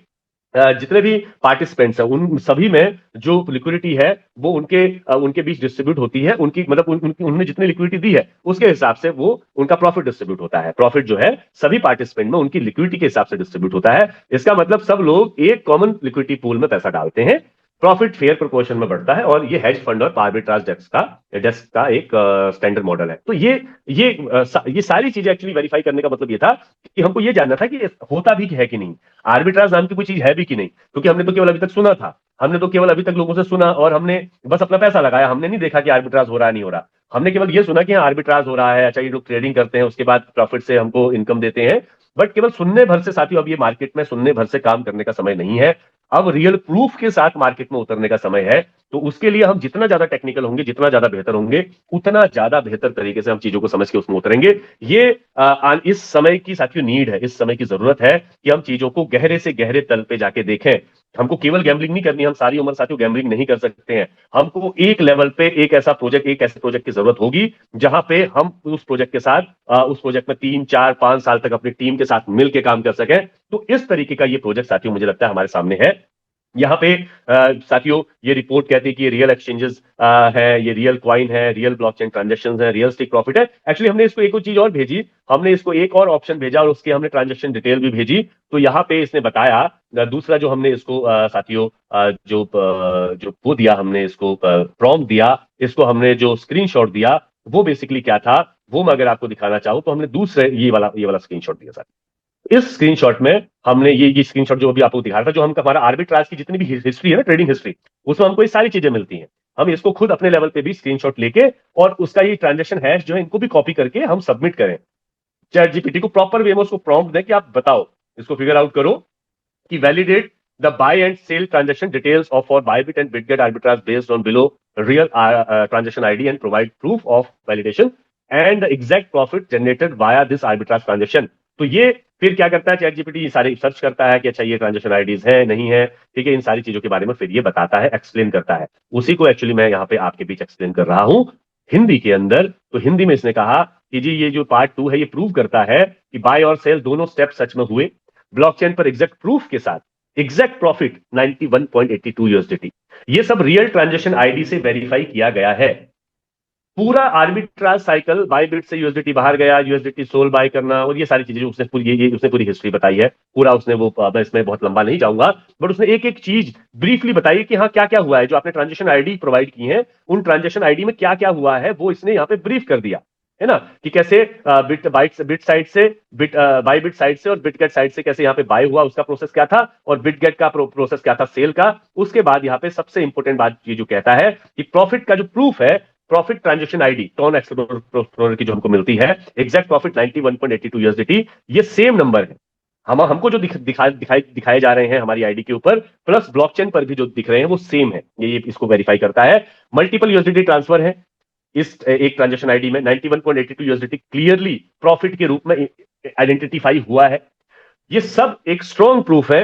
जितने भी पार्टिसिपेंट्स हैं उन सभी में जो लिक्विडिटी है वो उनके बीच डिस्ट्रीब्यूट होती है। उनकी मतलब उन्होंने जितनी लिक्विडिटी दी है उसके हिसाब से वो उनका प्रॉफिट डिस्ट्रीब्यूट होता है। प्रॉफिट जो है सभी पार्टिसिपेंट में उनकी लिक्विडिटी के हिसाब से डिस्ट्रीब्यूट होता है। इसका मतलब सब लोग एक कॉमन लिक्विडिटी पूल में पैसा डालते हैं, प्रॉफिट फेयर प्रोपोर्शन में बढ़ता है, और ये हेज फंड और आर्बिट्राज डेस्क का एक स्टैंडर्ड मॉडल है। तो ये सारी चीजें एक्चुअली वेरीफाई करने का मतलब ये था कि हमको ये जानना था कि होता भी है कि नहीं, आर्बिट्राज नाम की कोई चीज है भी कि नहीं। क्योंकि हमने तो केवल अभी तक सुना था, हमने तो केवल अभी तक लोगों से सुना और हमने बस अपना पैसा लगाया, हमने नहीं देखा कि आर्बिट्राज हो रहा है नहीं हो रहा। हमने केवल ये सुना कि हाँ आर्बिट्राज हो रहा है, अच्छा ये लोग ट्रेडिंग करते हैं, उसके बाद प्रॉफिट से हमको इनकम देते हैं। बट केवल सुनने भर से साथियों, अब ये मार्केट में सुनने भर से काम करने का समय नहीं है, अब रियल प्रूफ के साथ मार्केट में उतरने का समय है। तो उसके लिए हम जितना ज्यादा टेक्निकल होंगे, जितना ज्यादा बेहतर होंगे, उतना ज्यादा बेहतर तरीके से हम चीजों को समझ के उसमें उतरेंगे। ये इस समय की साथियों नीड है, इस समय की जरूरत है कि हम चीजों को गहरे से गहरे तल पे जाके देखें। हमको केवल गैम्बलिंग नहीं करनी, हम सारी उम्र साथियों गैम्बलिंग नहीं कर सकते हैं। हमको एक लेवल पे एक ऐसे प्रोजेक्ट की जरूरत होगी जहां पे हम उस प्रोजेक्ट के साथ उस प्रोजेक्ट में 3 4 5 साल तक अपनी टीम के साथ मिलकर काम कर सकें। तो इस तरीके का ये प्रोजेक्ट साथियों मुझे लगता है हमारे सामने है। यहाँ पे साथियों ये रिपोर्ट कहती है कि ये रियल एक्सचेंजेस है, ये रियल क्वाइन है, रियल ब्लॉकचेन ट्रांजैक्शंस है, रियल स्टिक प्रॉफिट है। एक्चुअली हमने इसको एक और चीज और भेजी, हमने इसको एक और ऑप्शन भेजा और उसके हमने ट्रांजैक्शन डिटेल भी भेजी। तो यहाँ पे इसने बताया दूसरा जो हमने इसको साथियों जो वो दिया, हमने इसको प्रॉम्प्ट दिया, इसको हमने जो स्क्रीनशॉट दिया वो बेसिकली क्या था, वो मैं अगर आपको दिखाना चाहूं तो हमने दूसरे ये वाला स्क्रीनशॉट दिया। इस स्क्रीनशॉट में हमने ये स्क्रीनशॉट जो अभी आपको दिखा रहा था, जो हम हमारा आर्बिट्राज की जितनी भी हिस्ट्री है ना, ट्रेडिंग हिस्ट्री, उसमें हमको ये सारी चीजें मिलती हैं। हम इसको खुद अपने लेवल पे भी स्क्रीनशॉट लेके और उसका ये ट्रांजैक्शन हैश जो है इनको भी कॉपी करके हम सबमिट करें चैट जीपीटी को, प्रॉपर वे में उसको प्रॉम्प्ट दें कि आप बताओ, इसको फिगर आउट करो कि validate the buy and sell transaction details of for Bybit and Bitget arbitrage based on below real transaction ID and provide proof of validation and exact profit generated via this arbitrage transaction. तो ये फिर क्या करता है chat GPT, सारे search करता है कि अच्छा ये ट्रांजैक्शन आईडीज है नहीं है, ठीक है, इन सारी चीजों के बारे में फिर ये बताता है, एक्सप्लेन करता है। उसी को एक्चुअली मैं यहाँ पे आपके बीच एक्सप्लेन कर रहा हूं हिंदी के अंदर। तो हिंदी में इसने कहा कि जी ये जो पार्ट 2 है ये प्रूव करता है कि बाय और सेल दोनों स्टेप सच में हुए, ब्लॉकचेन पर एग्जैक्ट प्रूफ के साथ एग्जैक्ट प्रॉफिट 91.82 यूएसडीटी, ये सब रियल ट्रांजैक्शन आईडी से वेरीफाई किया गया है। पूरा आर्बिट्राज साइकिल, बाय बिट से यूएसडीटी बाहर गया, यूएसडीटी सोल बाय करना और ये सारी चीजें उसने पूरी हिस्ट्री बताई है। पूरा उसने वो, मैं इसमें बहुत लंबा नहीं जाऊंगा, बट उसने एक एक चीज ब्रीफली बताई कि हाँ क्या क्या हुआ है, जो आपने ट्रांजेक्शन आईडी प्रोवाइड की है उन ट्रांजेक्शन आईडी में क्या क्या हुआ है वो इसने यहाँ पे ब्रीफ कर दिया है ना, कि कैसे बिट साइड से बाय बिट साइड से और बिटगेट साइड से कैसे यहाँ पे बाय हुआ, उसका प्रोसेस क्या था, और बिटगेट का प्रोसेस क्या था सेल का। उसके बाद यहाँ पे सबसे इंपॉर्टेंट बात ये जो कहता है कि प्रॉफिट का जो प्रूफ है, profit transaction ID TON explorer की जो हमको मिलती है, एग्जैक्ट प्रॉफिट 91.82 यूएसडीटी, ये सेम नंबर है। हमको जो दिखाए जा रहे हैं हमारी आईडी के ऊपर, प्लस ब्लॉकचेन पर भी जो दिख रहे हैं वो सेम है। ये इसको वेरीफाई करता है। मल्टीपल यूएसडीटी ट्रांसफर है इस एक ट्रांजैक्शन आईडी में, 91.82 यूएसडीटी क्लियरली प्रॉफिट के रूप में आइडेंटिफाई हुआ है। ये सब एक स्ट्रॉन्ग प्रूफ है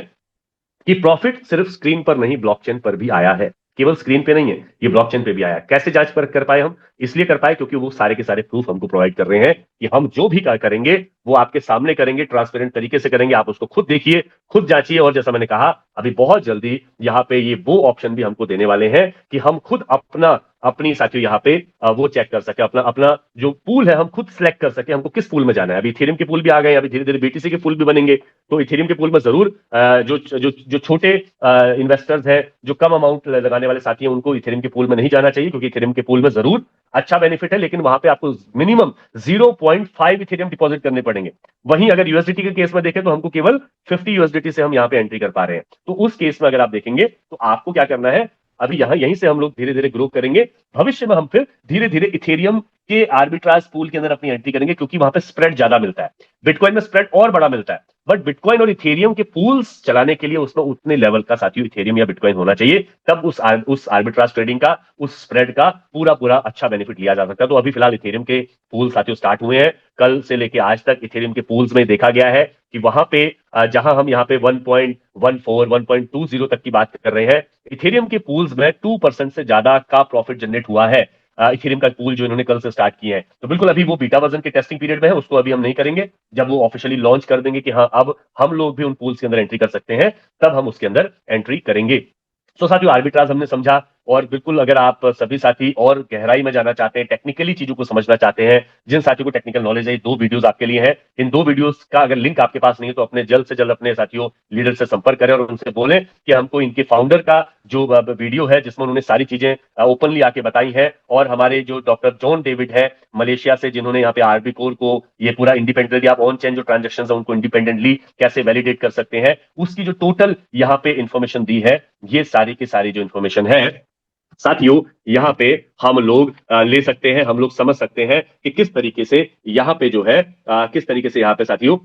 कि प्रॉफिट सिर्फ स्क्रीन पर नहीं ब्लॉकचेन पर भी आया है, केवल स्क्रीन पे नहीं है, ये ब्लॉकचेन पे भी आया है। कैसे जांच पर कर पाए हम, इसलिए कर पाए क्योंकि वो सारे के सारे प्रूफ हमको प्रोवाइड कर रहे हैं कि हम जो भी करेंगे वो आपके सामने करेंगे, ट्रांसपेरेंट तरीके से करेंगे। आप उसको खुद देखिए, खुद जांचिए, और जैसा मैंने कहा अभी बहुत जल्दी यहाँ पे ये वो ऑप्शन भी हमको देने वाले हैं कि हम खुद अपना अपनी साथियों यहाँ पे वो चेक कर सके, अपना अपना जो पूल है हम खुद सिलेक्ट कर सके, हमको किस पूल में जाना है। अभी इथेरियम के पूल भी आ गए, अभी धीरे धीरे बीटीसी के पूल भी बनेंगे। तो इथेरियम के पूल में जरूर जो जो जो छोटे इन्वेस्टर्स हैं, जो कम अमाउंट लगाने वाले साथी हैं, उनको इथेरियम के पूल में नहीं जाना चाहिए, क्योंकि इथेरियम के पूल में जरूर अच्छा बेनिफिट है, लेकिन वहां पे आपको मिनिमम 0.5 इथेरियम डिपॉजिट करने पड़ेंगे। वहीं अगर यूएसडीटी के केस में देखें तो हमको केवल 50 यूएसडीटी से हम यहाँ पे एंट्री कर पा रहे हैं। तो उस केस में अगर आप देखेंगे तो आपको क्या करना है, अभी यहां यहीं से हम लोग धीरे धीरे ग्रो करेंगे। भविष्य में हम फिर धीरे धीरे इथेरियम के आर्बिट्राज पूल के अंदर अपनी एंट्री करेंगे, क्योंकि वहां पे स्प्रेड ज्यादा मिलता है। बिटकॉइन में स्प्रेड और बड़ा मिलता है, बट बिटकॉइन और इथेरियम के पूल्स चलाने के लिए उसमें उतने लेवल का साथियों इथेरियम या बिटकॉइन होना चाहिए, तब उस आर्बिट्राज ट्रेडिंग का, उस स्प्रेड का पूरा पूरा अच्छा बेनिफिट लिया जा सकता है। तो अभी फिलहाल इथेरियम के पूल साथियों स्टार्ट हुए हैं, कल से लेके आज तक इथेरियम के पूल्स में देखा गया है कि वहां पे जहां हम यहाँ पे 1.14 1.20 तक की बात कर रहे हैं, इथेरियम के पूल्स में 2% से ज्यादा का प्रॉफिट जनरेट हुआ है। इथेरियम का पूल जो इन्होंने कल से स्टार्ट किए हैं, तो बिल्कुल अभी वो बीटा वर्जन के टेस्टिंग पीरियड में है, उसको अभी हम नहीं करेंगे। जब वो ऑफिशियली लॉन्च कर देंगे कि हाँ अब हम लोग भी उन पूल्स के अंदर एंट्री कर सकते हैं, तब हम उसके अंदर एंट्री करेंगे। तो साथियों आर्बिट्राज हमने समझा, और बिल्कुल अगर आप सभी साथी और गहराई में जाना चाहते हैं, टेक्निकली चीजों को समझना चाहते हैं, जिन साथियों को टेक्निकल नॉलेज है, 2 वीडियोस आपके लिए हैं। इन 2 वीडियोस का अगर लिंक आपके पास नहीं है तो अपने जल्द से जल्द अपने साथियों लीडर से संपर्क करें और उनसे बोलें कि हमको इनके फाउंडर का जो वीडियो है जिसमें उन्होंने सारी चीजें ओपनली आके बताई है, और हमारे जो डॉक्टर जॉन डेविड है मलेशिया से, जिन्होंने यहाँ पे आरबी कोर को ये पूरा इंडिपेंडेंटली, आप ऑन चेन जो ट्रांजेक्शन है उनको इंडिपेंडेंटली कैसे वैलिडेट कर सकते हैं, उसकी जो टोटल यहाँ पे इंफॉर्मेशन दी है, ये सारी की सारी जो इंफॉर्मेशन है साथियों यहाँ पे हम लोग ले सकते हैं, हम लोग समझ सकते हैं कि किस तरीके से यहाँ पे जो है किस तरीके से यहाँ पे साथियों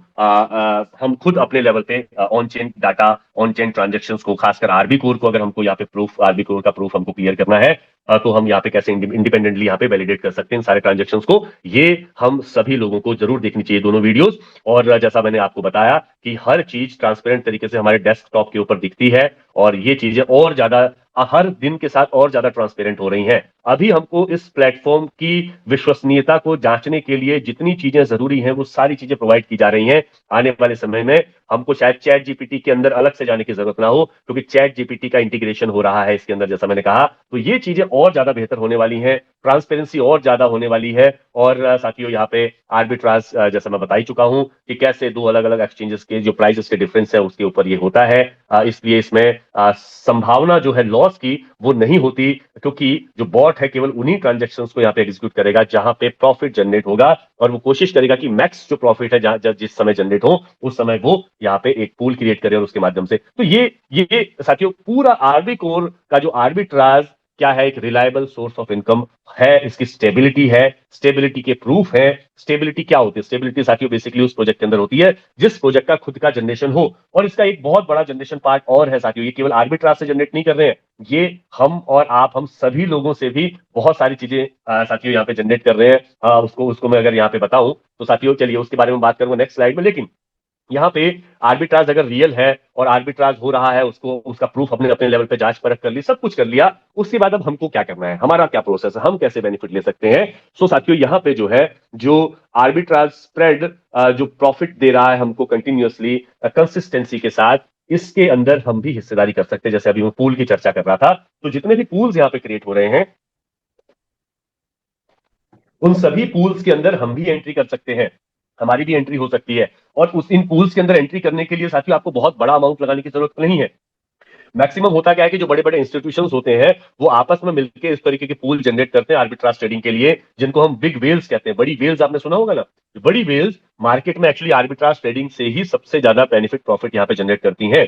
हम खुद अपने लेवल पे on chain data, on chain transactions को, खासकर आरबी कोर को, अगर हमको यहाँ पे प्रूफ, आरबी कोर का प्रूफ हमको क्लियर करना है, तो हम यहाँ पे कैसे इंडिपेंडेंटली यहाँ पे वैलिडेट कर सकते हैं सारे ट्रांजेक्शंस को। ये हम सभी लोगों को जरूर देखनी चाहिए दोनों वीडियोस। और जैसा मैंने आपको बताया कि हर चीज ट्रांसपेरेंट तरीके से हमारे डेस्कटॉप के ऊपर दिखती है, और ये चीजें और ज्यादा हर दिन के साथ और ज्यादा ट्रांसपेरेंट हो रही हैं। अभी हमको इस प्लेटफॉर्म की विश्वसनीयता को जांचने के लिए जितनी चीजें जरूरी हैं वो सारी चीजें प्रोवाइड की जा रही हैं। आने वाले समय में हमको शायद चैट जीपीटी के अंदर अलग से जाने की जरूरत ना हो, क्योंकि चैट जीपीटी का इंटीग्रेशन हो रहा है इसके अंदर, जैसा मैंने कहा। तो ये चीजें और ज्यादा बेहतर होने वाली हैं, ट्रांसपेरेंसी और ज्यादा होने वाली है। और साथियों यहाँ पे आर्बिट्राज जैसा मैं बता ही चुका हूं कि कैसे 2 अलग अलग एक्सचेंजेस के जो प्राइसेस के डिफरेंस है उसके ऊपर ये होता है। इसलिए इसमें संभावना जो है लॉस की वो नहीं होती, क्योंकि जो बॉट है केवल उन्हीं ट्रांजेक्शन्स को यहाँ पे एग्जीक्यूट करेगा जहां पे प्रॉफिट जनरेट होगा, और वो कोशिश करेगा कि मैक्स जो प्रॉफिट है जिस समय जनरेट हो उस समय वो यहाँ पे एक पूल क्रिएट करे और उसके माध्यम से। तो ये साथियों पूरा आरबी कोर का जो आर्बिट्राज क्या है, एक रिलायबल सोर्स ऑफ इनकम है, इसकी स्टेबिलिटी है, स्टेबिलिटी के प्रूफ है। स्टेबिलिटी क्या होती है? स्टेबिलिटी साथियों बेसिकली उस प्रोजेक्ट के अंदर होती है जिस प्रोजेक्ट का खुद का जनरेशन हो, और इसका एक बहुत बड़ा जनरेशन पार्ट और है साथियों, ये केवल आर्बिट्राज से जनरेट नहीं कर रहे हैं, ये हम और आप, हम सभी लोगों से भी बहुत सारी चीजें साथियों यहाँ पे जनरेट कर रहे हैं। उसको उसको मैं अगर यहाँ पे बताऊं तो साथियों चलिए उसके बारे में बात करूंगा नेक्स्ट स्लाइड में। लेकिन यहाँ पे आर्बिट्राज अगर रियल है और आर्बिट्राज हो रहा है, उसको उसका प्रूफ अपने अपने लेवल पे जांच परख कर ली, सब कुछ कर लिया, उसके बाद अब हमको क्या करना है, हमारा क्या प्रोसेस है, हम कैसे बेनिफिट ले सकते हैं। सो साथियों यहाँ पे जो है, जो आर्बिट्राज स्प्रेड जो प्रॉफिट दे रहा है हमको कंटिन्यूअसली कंसिस्टेंसी के साथ, इसके अंदर हम भी हिस्सेदारी कर सकते हैं। जैसे अभी मैं पूल की चर्चा कर रहा था, तो जितने भी पूल्स यहाँ पे क्रिएट हो रहे हैं उन सभी पूल्स के अंदर हम भी एंट्री कर सकते हैं, हमारी भी एंट्री हो सकती है। और उस इन पूल्स के अंदर एंट्री करने के लिए साथियों आपको बहुत बड़ा अमाउंट लगाने की जरूरत नहीं है। मैक्सिमम होता क्या है कि जो बड़े बड़े इंस्टीट्यूशंस होते हैं वो आपस में मिलकर इस तरीके के पूल जनरेट करते हैं आर्बिट्राज ट्रेडिंग के लिए, जिनको हम बिग वेल्स कहते हैं। बड़ी वेल्स आपने सुना होगा ना, बड़ी वेल्स मार्केट में एक्चुअली आर्बिट्राज ट्रेडिंग से ही सबसे ज्यादा बेनिफिट प्रॉफिट यहाँ पे जनरेट करती हैं।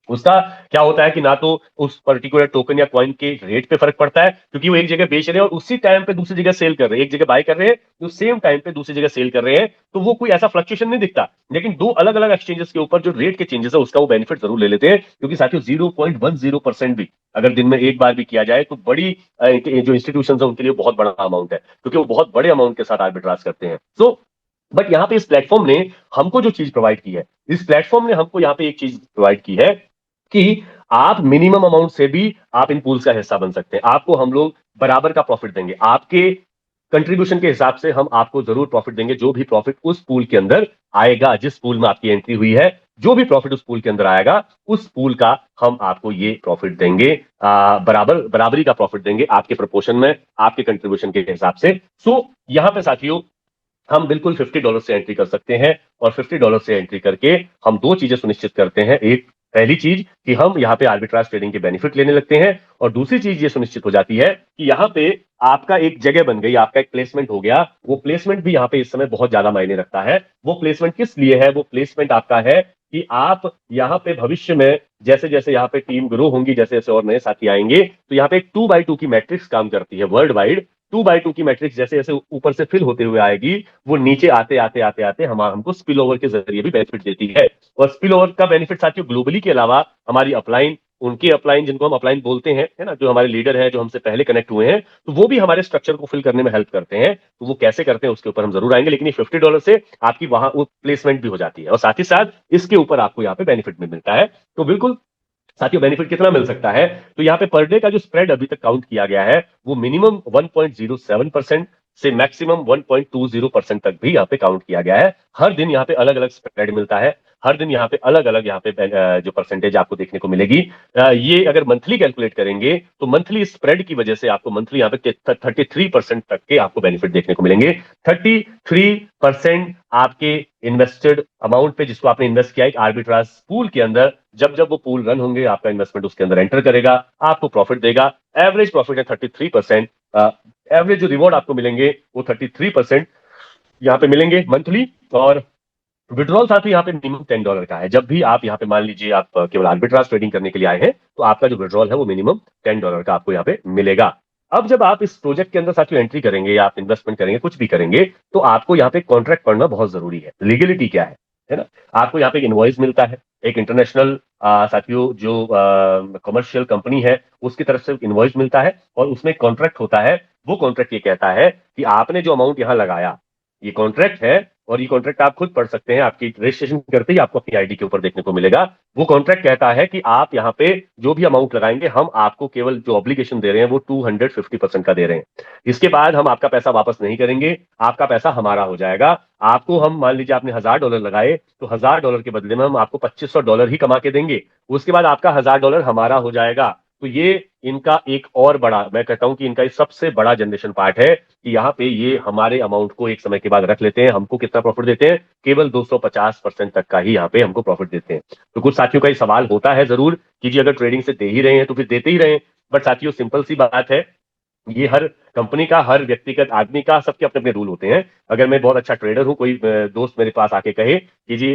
उसका क्या होता है कि ना तो उस पर्टिकुलर टोकन या कॉइन के रेट पे फर्क पड़ता है, क्योंकि वो एक जगह बेच रहे हैं और उसी टाइम पे दूसरी जगह सेल कर रहे हैं, एक जगह बाय कर रहे हैं तो सेम टाइम पे दूसरी जगह सेल कर रहे हैं, तो वो कोई ऐसा फ्लक्चुएशन नहीं दिखता। लेकिन 2 अलग अलग एक्सचेंजेस के ऊपर जो रेट के चेंजेस है उसका वो बेनिफिट जरूर ले लेते हैं, क्योंकि साथियों 0.10% भी अगर दिन में एक बार भी किया जाए तो बड़ी जो इंस्टीट्यूशन है उनके लिए बहुत बड़ा अमाउंट है, क्योंकि वो बहुत बड़े अमाउंट के साथ आर्बिट्राज करते हैं। सो बट यहाँ पे इस प्लेटफॉर्म ने हमको जो चीज प्रोवाइड की है, इस प्लेटफॉर्म ने हमको यहाँ पे एक चीज प्रोवाइड की है कि आप मिनिमम अमाउंट से भी आप इन पूल्स का हिस्सा बन सकते हैं। आपको हम लोग बराबर का प्रॉफिट देंगे, आपके कंट्रीब्यूशन के हिसाब से हम आपको जरूर प्रॉफिट देंगे, जो भी प्रॉफिट उस पूल के अंदर आएगा, जिस पूल में आपकी एंट्री हुई है जो भी प्रॉफिट उस पूल के अंदर आएगा, उस पूल का हम आपको ये प्रॉफिट देंगे, बराबरी का प्रॉफिट देंगे आपके प्रपोर्शन में, आपके कंट्रीब्यूशन के हिसाब से। सो यहां पे साथियों हम बिल्कुल $50 से एंट्री कर सकते हैं, और $50 से एंट्री करके हम दो चीजें सुनिश्चित करते हैं। एक, पहली चीज कि हम यहाँ पे आर्बिट्राज ट्रेडिंग के बेनिफिट लेने लगते हैं, और दूसरी चीज ये सुनिश्चित हो जाती है कि यहाँ पे आपका एक जगह बन गई, आपका एक प्लेसमेंट हो गया। वो प्लेसमेंट भी यहाँ पे इस समय बहुत ज्यादा मायने रखता है। वो प्लेसमेंट किस लिए है? वो प्लेसमेंट आपका है कि आप यहाँ पे भविष्य में जैसे जैसे यहाँ पे टीम ग्रो होंगी, जैसे जैसे और नए साथी आएंगे, तो यहाँ पे एक 2x2 की मैट्रिक्स काम करती है वर्ल्ड वाइड। 2x2 की मैट्रिक्स जैसे जैसे ऊपर से फिल होते हुए आएगी, वो नीचे आते आते आते आते हम हमको स्पिल ओवर के जरिए भी बेनिफिट देती है। और स्पिल ओवर का बेनिफिट साथियों ग्लोबली के अलावा हमारी अपलाइन, उनके अपलाइन जिनको हम अपलाइन बोलते हैं, है ना, जो हमारे लीडर है, जो हमसे पहले कनेक्ट हुए हैं, तो वो भी हमारे स्ट्रक्चर को फिल करने में हेल्प करते हैं। तो वो कैसे करते हैं उसके ऊपर हम जरूर आएंगे, लेकिन ये $50 से आपकी वहां वो प्लेसमेंट भी हो जाती है, और साथ ही साथ इसके ऊपर आपको यहाँ पे बेनिफिट भी मिलता है। तो बिल्कुल साथियों, बेनिफिट कितना मिल सकता है? तो यहाँ पे पर डे का जो स्प्रेड अभी तक काउंट किया गया है, वो मिनिमम 1.07% से मैक्सिमम 1.20% तक भी यहाँ पे काउंट किया गया है। हर दिन यहाँ पे अलग अलग स्प्रेड मिलता है, हर दिन यहाँ पे अलग अलग यहाँ पे जो परसेंटेज आपको देखने को मिलेगी। ये अगर मंथली कैलकुलेट करेंगे तो मंथली स्प्रेड की वजह से आपको मंथली यहाँ पे 33% तक के आपको बेनिफिट देखने को मिलेंगे। 33% आपके इन्वेस्टेड अमाउंट पे, जिसको आपने इन्वेस्ट किया एक आर्बिट्राज पूल के अंदर, जब जब वो पूल रन होंगे, आपका इन्वेस्टमेंट उसके अंदर एंटर करेगा, आपको प्रॉफिट देगा। एवरेज प्रॉफिट है 33%। एवरेज जो रिवॉर्ड आपको मिलेंगे वो 33% यहाँ पे मिलेंगे मंथली। और विड्रॉल साथ ही यहाँ पे मिनिमम $10 का है। जब भी आप यहाँ पे मान लीजिए आप केवल आर्बिट्राज ट्रेडिंग करने के लिए आए हैं, तो आपका जो विड्रॉल है वो मिनिमम $10 का आपको यहाँ पे मिलेगा। अब जब आप इस प्रोजेक्ट के अंदर साथियों एंट्री करेंगे, या आप इन्वेस्टमेंट करेंगे, कुछ भी करेंगे, तो आपको यहाँ पे कॉन्ट्रैक्ट पढ़ना बहुत जरूरी है। लीगलिटी क्या है ना? आपको यहाँ पे एक इनवॉइस मिलता है, एक इंटरनेशनल साथियों जो कमर्शियल कंपनी है उसकी तरफ से इनवॉइस मिलता है, और उसमें कॉन्ट्रैक्ट होता है। वो कॉन्ट्रैक्ट ये कहता है कि आपने जो अमाउंट यहाँ लगाया, ये कॉन्ट्रैक्ट है, और ये कॉन्ट्रैक्ट आप खुद पढ़ सकते हैं, आपकी रजिस्ट्रेशन करते ही आपको अपनी आईडी के ऊपर देखने को मिलेगा। वो कॉन्ट्रैक्ट कहता है कि आप यहाँ पे जो भी अमाउंट लगाएंगे, हम आपको केवल जो ऑब्लिगेशन दे रहे हैं वो 250% का दे रहे हैं। इसके बाद हम आपका पैसा वापस नहीं करेंगे, आपका पैसा हमारा हो जाएगा। आपको हम, मान लीजिए आपने $1000 लगाए, तो $1000 के बदले में हम आपको $2500 ही कमा के देंगे। उसके बाद आपका $1000 हमारा हो जाएगा। तो ये इनका एक और बड़ा, मैं कहता हूं कि इनका सबसे बड़ा जनरेशन पार्ट है कि यहाँ पे ये हमारे अमाउंट को एक समय के बाद रख लेते हैं। हमको कितना प्रॉफिट देते हैं? केवल 250% तक का ही यहाँ पे हमको प्रॉफिट देते हैं। तो कुछ साथियों का ये सवाल होता है जरूर कि जी अगर ट्रेडिंग से दे ही रहे हैं तो फिर देते ही रहे। बट साथियों सिंपल सी बात है, ये हर कंपनी का, हर व्यक्तिगत आदमी का, सबके अपने अपने रूल होते हैं। अगर मैं बहुत अच्छा ट्रेडर हूं, कोई दोस्त मेरे पास आके कहे कि जी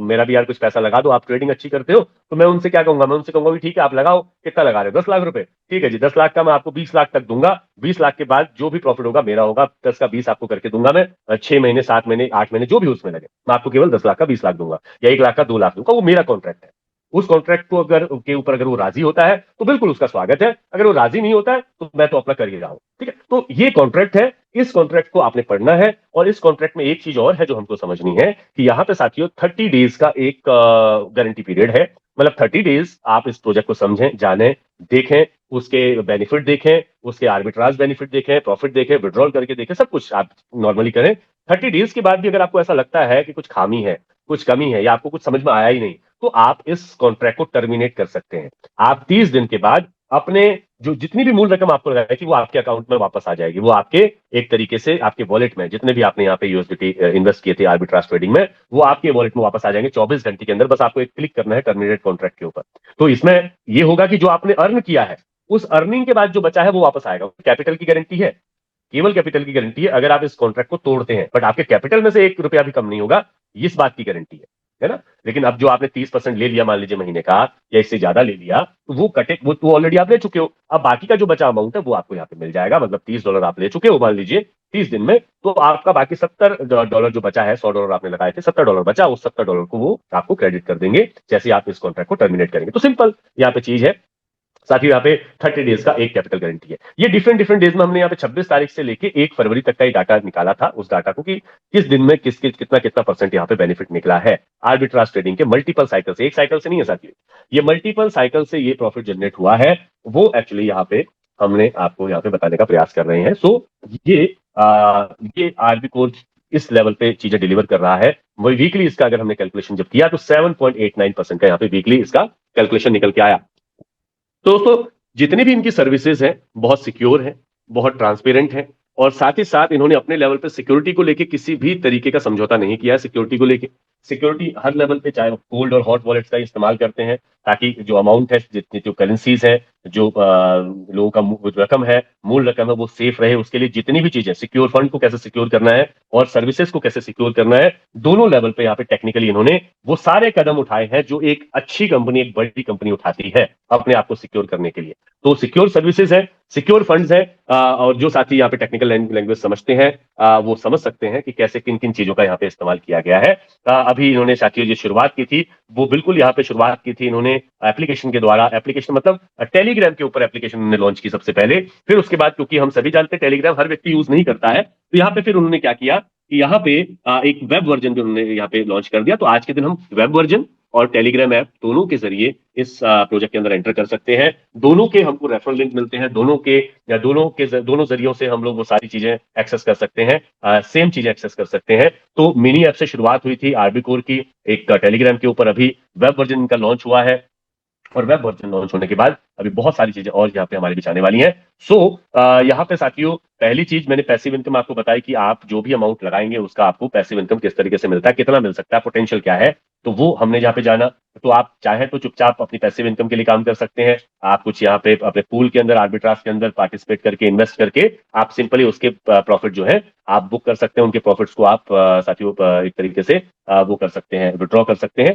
मेरा भी यार कुछ पैसा लगा दो, आप ट्रेडिंग अच्छी करते हो, तो मैं उनसे क्या कहूंगा? मैं उनसे कहूंगा ठीक है आप लगाओ। कितना लगा रहे हो? 10 लाख रुपए। ठीक है जी, 10 लाख का मैं आपको 20 लाख तक दूंगा। 20 लाख के बाद जो भी प्रॉफिट होगा मेरा होगा। 10 का 20 आपको करके दूंगा मैं। 6 महीने, 7 महीने, 8 महीने, जो भी उसमें लगे, मैं आपको केवल 10 लाख का 20 लाख दूंगा, या 1 लाख का 2 लाख दूंगा। वो मेरा कॉन्ट्रैक्ट है। उस कॉन्ट्रैक्ट को अगर के ऊपर अगर वो राजी होता है तो बिल्कुल उसका स्वागत है। अगर वो राजी नहीं होता है तो मैं तो अपना कर ही रहा हूं। ठीक है, तो ये कॉन्ट्रैक्ट है, इस कॉन्ट्रैक्ट को आपने पढ़ना है। और इस कॉन्ट्रैक्ट में एक चीज और है जो हमको समझनी है कि यहां पे साथियों 30 डेज का एक गारंटी पीरियड है। मतलब 30 डेज आप इस प्रोजेक्ट को समझें, जानें, देखें, उसके बेनिफिट देखें, उसके आर्बिट्राज बेनिफिट देखें, प्रॉफिट देखें, विड्रॉल करके देखें, सब कुछ आप नॉर्मली करें। 30 डेज के बाद भी अगर आपको ऐसा लगता है कि कुछ खामी है, कुछ कमी है, या आपको कुछ समझ में आया ही नहीं, तो आप इस कॉन्ट्रैक्ट को टर्मिनेट कर सकते हैं। आप 30 दिन के बाद अपने जो जितनी भी मूल रकम आपको लगाई थी वो आपके अकाउंट में वापस आ जाएगी। वो आपके एक तरीके से आपके वॉलेट में, जितने भी आपने यहाँ पे यूएसडीटी इन्वेस्ट किए थे आर्बिट्राज ट्रेडिंग में, वो आपके वॉलेट में वापस आ जाएंगे 24 घंटे के अंदर। बस आपको एक क्लिक करना है टर्मिनेट कॉन्ट्रैक्ट के ऊपर। तो इसमें ये होगा कि जो आपने अर्न किया है, उस अर्निंग के बाद जो बचा है वो वापस आएगा। कैपिटल की गारंटी है, केवल कैपिटल की गारंटी है अगर आप इस कॉन्ट्रैक्ट को तोड़ते हैं, बट आपके कैपिटल में से 1 रुपया भी कम नहीं होगा, इस बात की गारंटी है ना। लेकिन अब जो आपने 30% ले लिया मान लीजिए महीने का, या इससे ज्यादा ले लिया, तो वो कटे, वो तो ऑलरेडी आप ले चुके हो। अब बाकी का जो बचा अमाउंट है वो आपको यहाँ पे मिल जाएगा। मतलब $30 आप ले चुके हो मान लीजिए 30 दिन में, तो आपका बाकी $70 जो बचा है, $100 आपने लगाए थे, $70 बचा, उस $70 को वो आपको क्रेडिट कर देंगे जैसे ही आप इस कॉन्ट्रैक्ट को टर्मिनेट करेंगे। तो सिंपल यहाँ पे चीज है। साथ ही यहाँ पे 30 डेज का एक कैपिटल गारंटी है। ये डिफरेंट डिफरेंट डेज में हमने यहाँ पे 26 तारीख से लेके 1 फरवरी तक का ये डाटा निकाला था, उस डाटा को कि किस दिन में कितना कितना परसेंट यहाँ पे बेनिफिट निकला है आर्बिट्राज ट्रेडिंग के मल्टीपल साइकिल से। एक साइकिल से नहीं है साथियों, ये मल्टीपल साइकिल से ये प्रॉफिट जनरेट हुआ है। वो एक्चुअली यहाँ पे हमने आपको यहाँ पे बताने का प्रयास कर रहे हैं। सो ये ये आरबी कोर इस लेवल पे चीजें डिलीवर कर रहा है। वही वीकली इसका अगर हमने कैलकुलेशन जब किया तो 7.89% का यहाँ पे वीकली इसका कैलकुलेशन निकल के आया। तो दोस्तों जितनी भी इनकी सर्विसेज हैं बहुत सिक्योर हैं, बहुत ट्रांसपेरेंट हैं, और साथ ही साथ इन्होंने अपने लेवल पे सिक्योरिटी को लेके किसी भी तरीके का समझौता नहीं किया है। सिक्योरिटी को लेके सिक्योरिटी हर लेवल पे, चाहे वो कोल्ड और हॉट वॉलेट्स का इस्तेमाल करते हैं, ताकि जो अमाउंट है, जितनी जो करेंसीज है, जो लोगों का रकम है, मूल रकम है, वो सेफ रहे। उसके लिए जितनी भी चीजें, सिक्योर फंड को कैसे सिक्योर करना है और सर्विसेज को कैसे सिक्योर करना है, दोनों लेवल पे यहाँ पे टेक्निकली इन्होंने वो सारे कदम उठाए हैं जो एक अच्छी कंपनी, एक बड़ी कंपनी उठाती है अपने आप को सिक्योर करने के लिए। तो सिक्योर सर्विसेज है, सिक्योर फंड्स है, और जो साथी यहाँ पे टेक्निकल लैंग्वेज समझते हैं वो समझ सकते हैं कि कैसे किन किन चीजों का यहाँ पे इस्तेमाल किया गया है। अभी इन्होंने साथियों जो शुरुआत की थी वो बिल्कुल यहाँ पे शुरुआत की थी इन्होंने एप्लीकेशन के द्वारा। एप्लीकेशन मतलब टेलीग्राम के ऊपर एप्लीकेशन उन्होंने लॉन्च की सबसे पहले। फिर उसके बाद, क्योंकि हम सभी जानते हैं टेलीग्राम हर व्यक्ति यूज नहीं करता है, तो यहाँ पे फिर उन्होंने क्या किया कि यहाँ पे एक वेब वर्जन भी उन्होंने यहाँ पे लॉन्च कर दिया। तो आज के दिन हम वेब वर्जन और टेलीग्राम ऐप दोनों के जरिए इस प्रोजेक्ट के अंदर एंटर कर सकते हैं। दोनों के हमको रेफरल लिंक मिलते हैं, दोनों के या दोनों जरियों से हम लोग वो सारी चीजें एक्सेस कर सकते हैं, सेम चीजें एक्सेस कर सकते हैं। तो मिनी ऐप से शुरुआत हुई थी आरबी कोर की, एक टेलीग्राम के ऊपर अभी वेब वर्जन इनका लॉन्च हुआ है, और वेब वर्जन लॉन्च होने के बाद अभी बहुत सारी चीजें और यहाँ पे हमारे बीच आने वाली हैं। सो यहाँ पे साथियों पहली चीज मैंने पैसिव इनकम आपको बताई कि आप जो भी अमाउंट लगाएंगे उसका आपको पैसिव इनकम किस तरीके से मिलता है, कितना मिल सकता है, पोटेंशियल क्या है, तो वो हमने यहाँ पे जाना। तो आप चाहे तो चुपचाप अपनी पैसिव इनकम के लिए काम कर सकते हैं। आप कुछ यहाँ पे अपने पूल के अंदर, आर्बिट्राज के अंदर पार्टिसिपेट करके, इन्वेस्ट करके आप सिंपली उसके प्रॉफिट जो है आप बुक कर सकते हैं। उनके प्रॉफिट्स को आप साथियों एक तरीके से वो कर सकते हैं, विड्रॉ कर सकते हैं,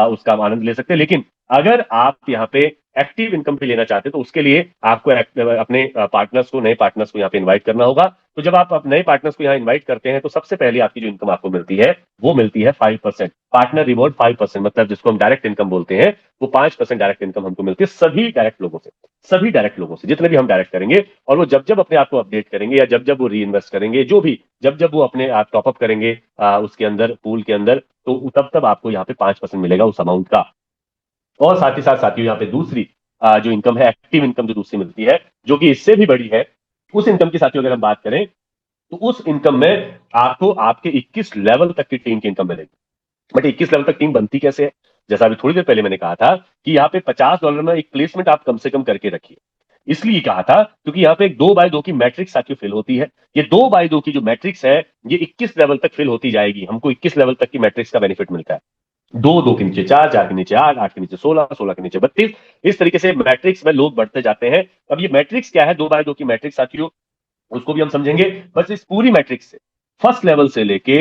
उसका आनंद ले सकते हैं। लेकिन अगर आप यहाँ पे एक्टिव इनकम पे लेना चाहते हैं तो उसके लिए आपको अपने पार्टनर्स को, नए पार्टनर्स को यहाँ पे इनवाइट करना होगा। तो जब आप नए पार्टनर्स को यहाँ इनवाइट करते हैं तो सबसे पहले आपकी जो इनकम आपको मिलती है वो मिलती है 5%, पार्टनर रिवॉर्ड 5%, मतलब जिसको हम डायरेक्ट इनकम बोलते हैं, वो 5% डायरेक्ट इनकम हमको मिलती है सभी डायरेक्ट लोगों से, सभी डायरेक्ट लोगों से, जितने भी हम डायरेक्ट करेंगे। और वो जब जब अपने आप को अपडेट करेंगे या जब जब वो री इन्वेस्ट करेंगे, जो भी जब जब वो अपने आप टॉपअप करेंगे उसके अंदर, पूल के अंदर, तो तब तब आपको यहाँ पे 5% मिलेगा उस अमाउंट का। और साथ ही साथ साथियों यहाँ पे दूसरी जो इनकम है, एक्टिव इनकम जो दूसरी मिलती है, जो कि इससे भी बड़ी है, उस इनकम की साथियों अगर हम बात करें तो उस इनकम में आपको आपके 21 लेवल तक की टीम की इनकम मिलेगी। बट 21 लेवल तक टीम बनती कैसे है? जैसा अभी थोड़ी देर पहले मैंने कहा था कि यहाँ पे $50 में एक प्लेसमेंट आप कम से कम करके रखिए। इसलिए कहा था क्योंकि यहाँ पे एक 2x2 की मैट्रिक्स साथियों फिल होती है। ये 2x2 की जो मैट्रिक्स है ये 21 लेवल तक फिल होती जाएगी। हमको 21 लेवल तक की मैट्रिक्स का बेनिफिट मिलता है। 2 के नीचे 4, 4 के नीचे 8, 8 के नीचे 16, 16 के नीचे 32, इस तरीके से मैट्रिक्स में लोग बढ़ते जाते हैं। अब ये मैट्रिक्स क्या है, 2x2 की मैट्रिक्स साथियों, उसको भी हम समझेंगे। बस इस पूरी मैट्रिक्स से फर्स्ट लेवल से लेके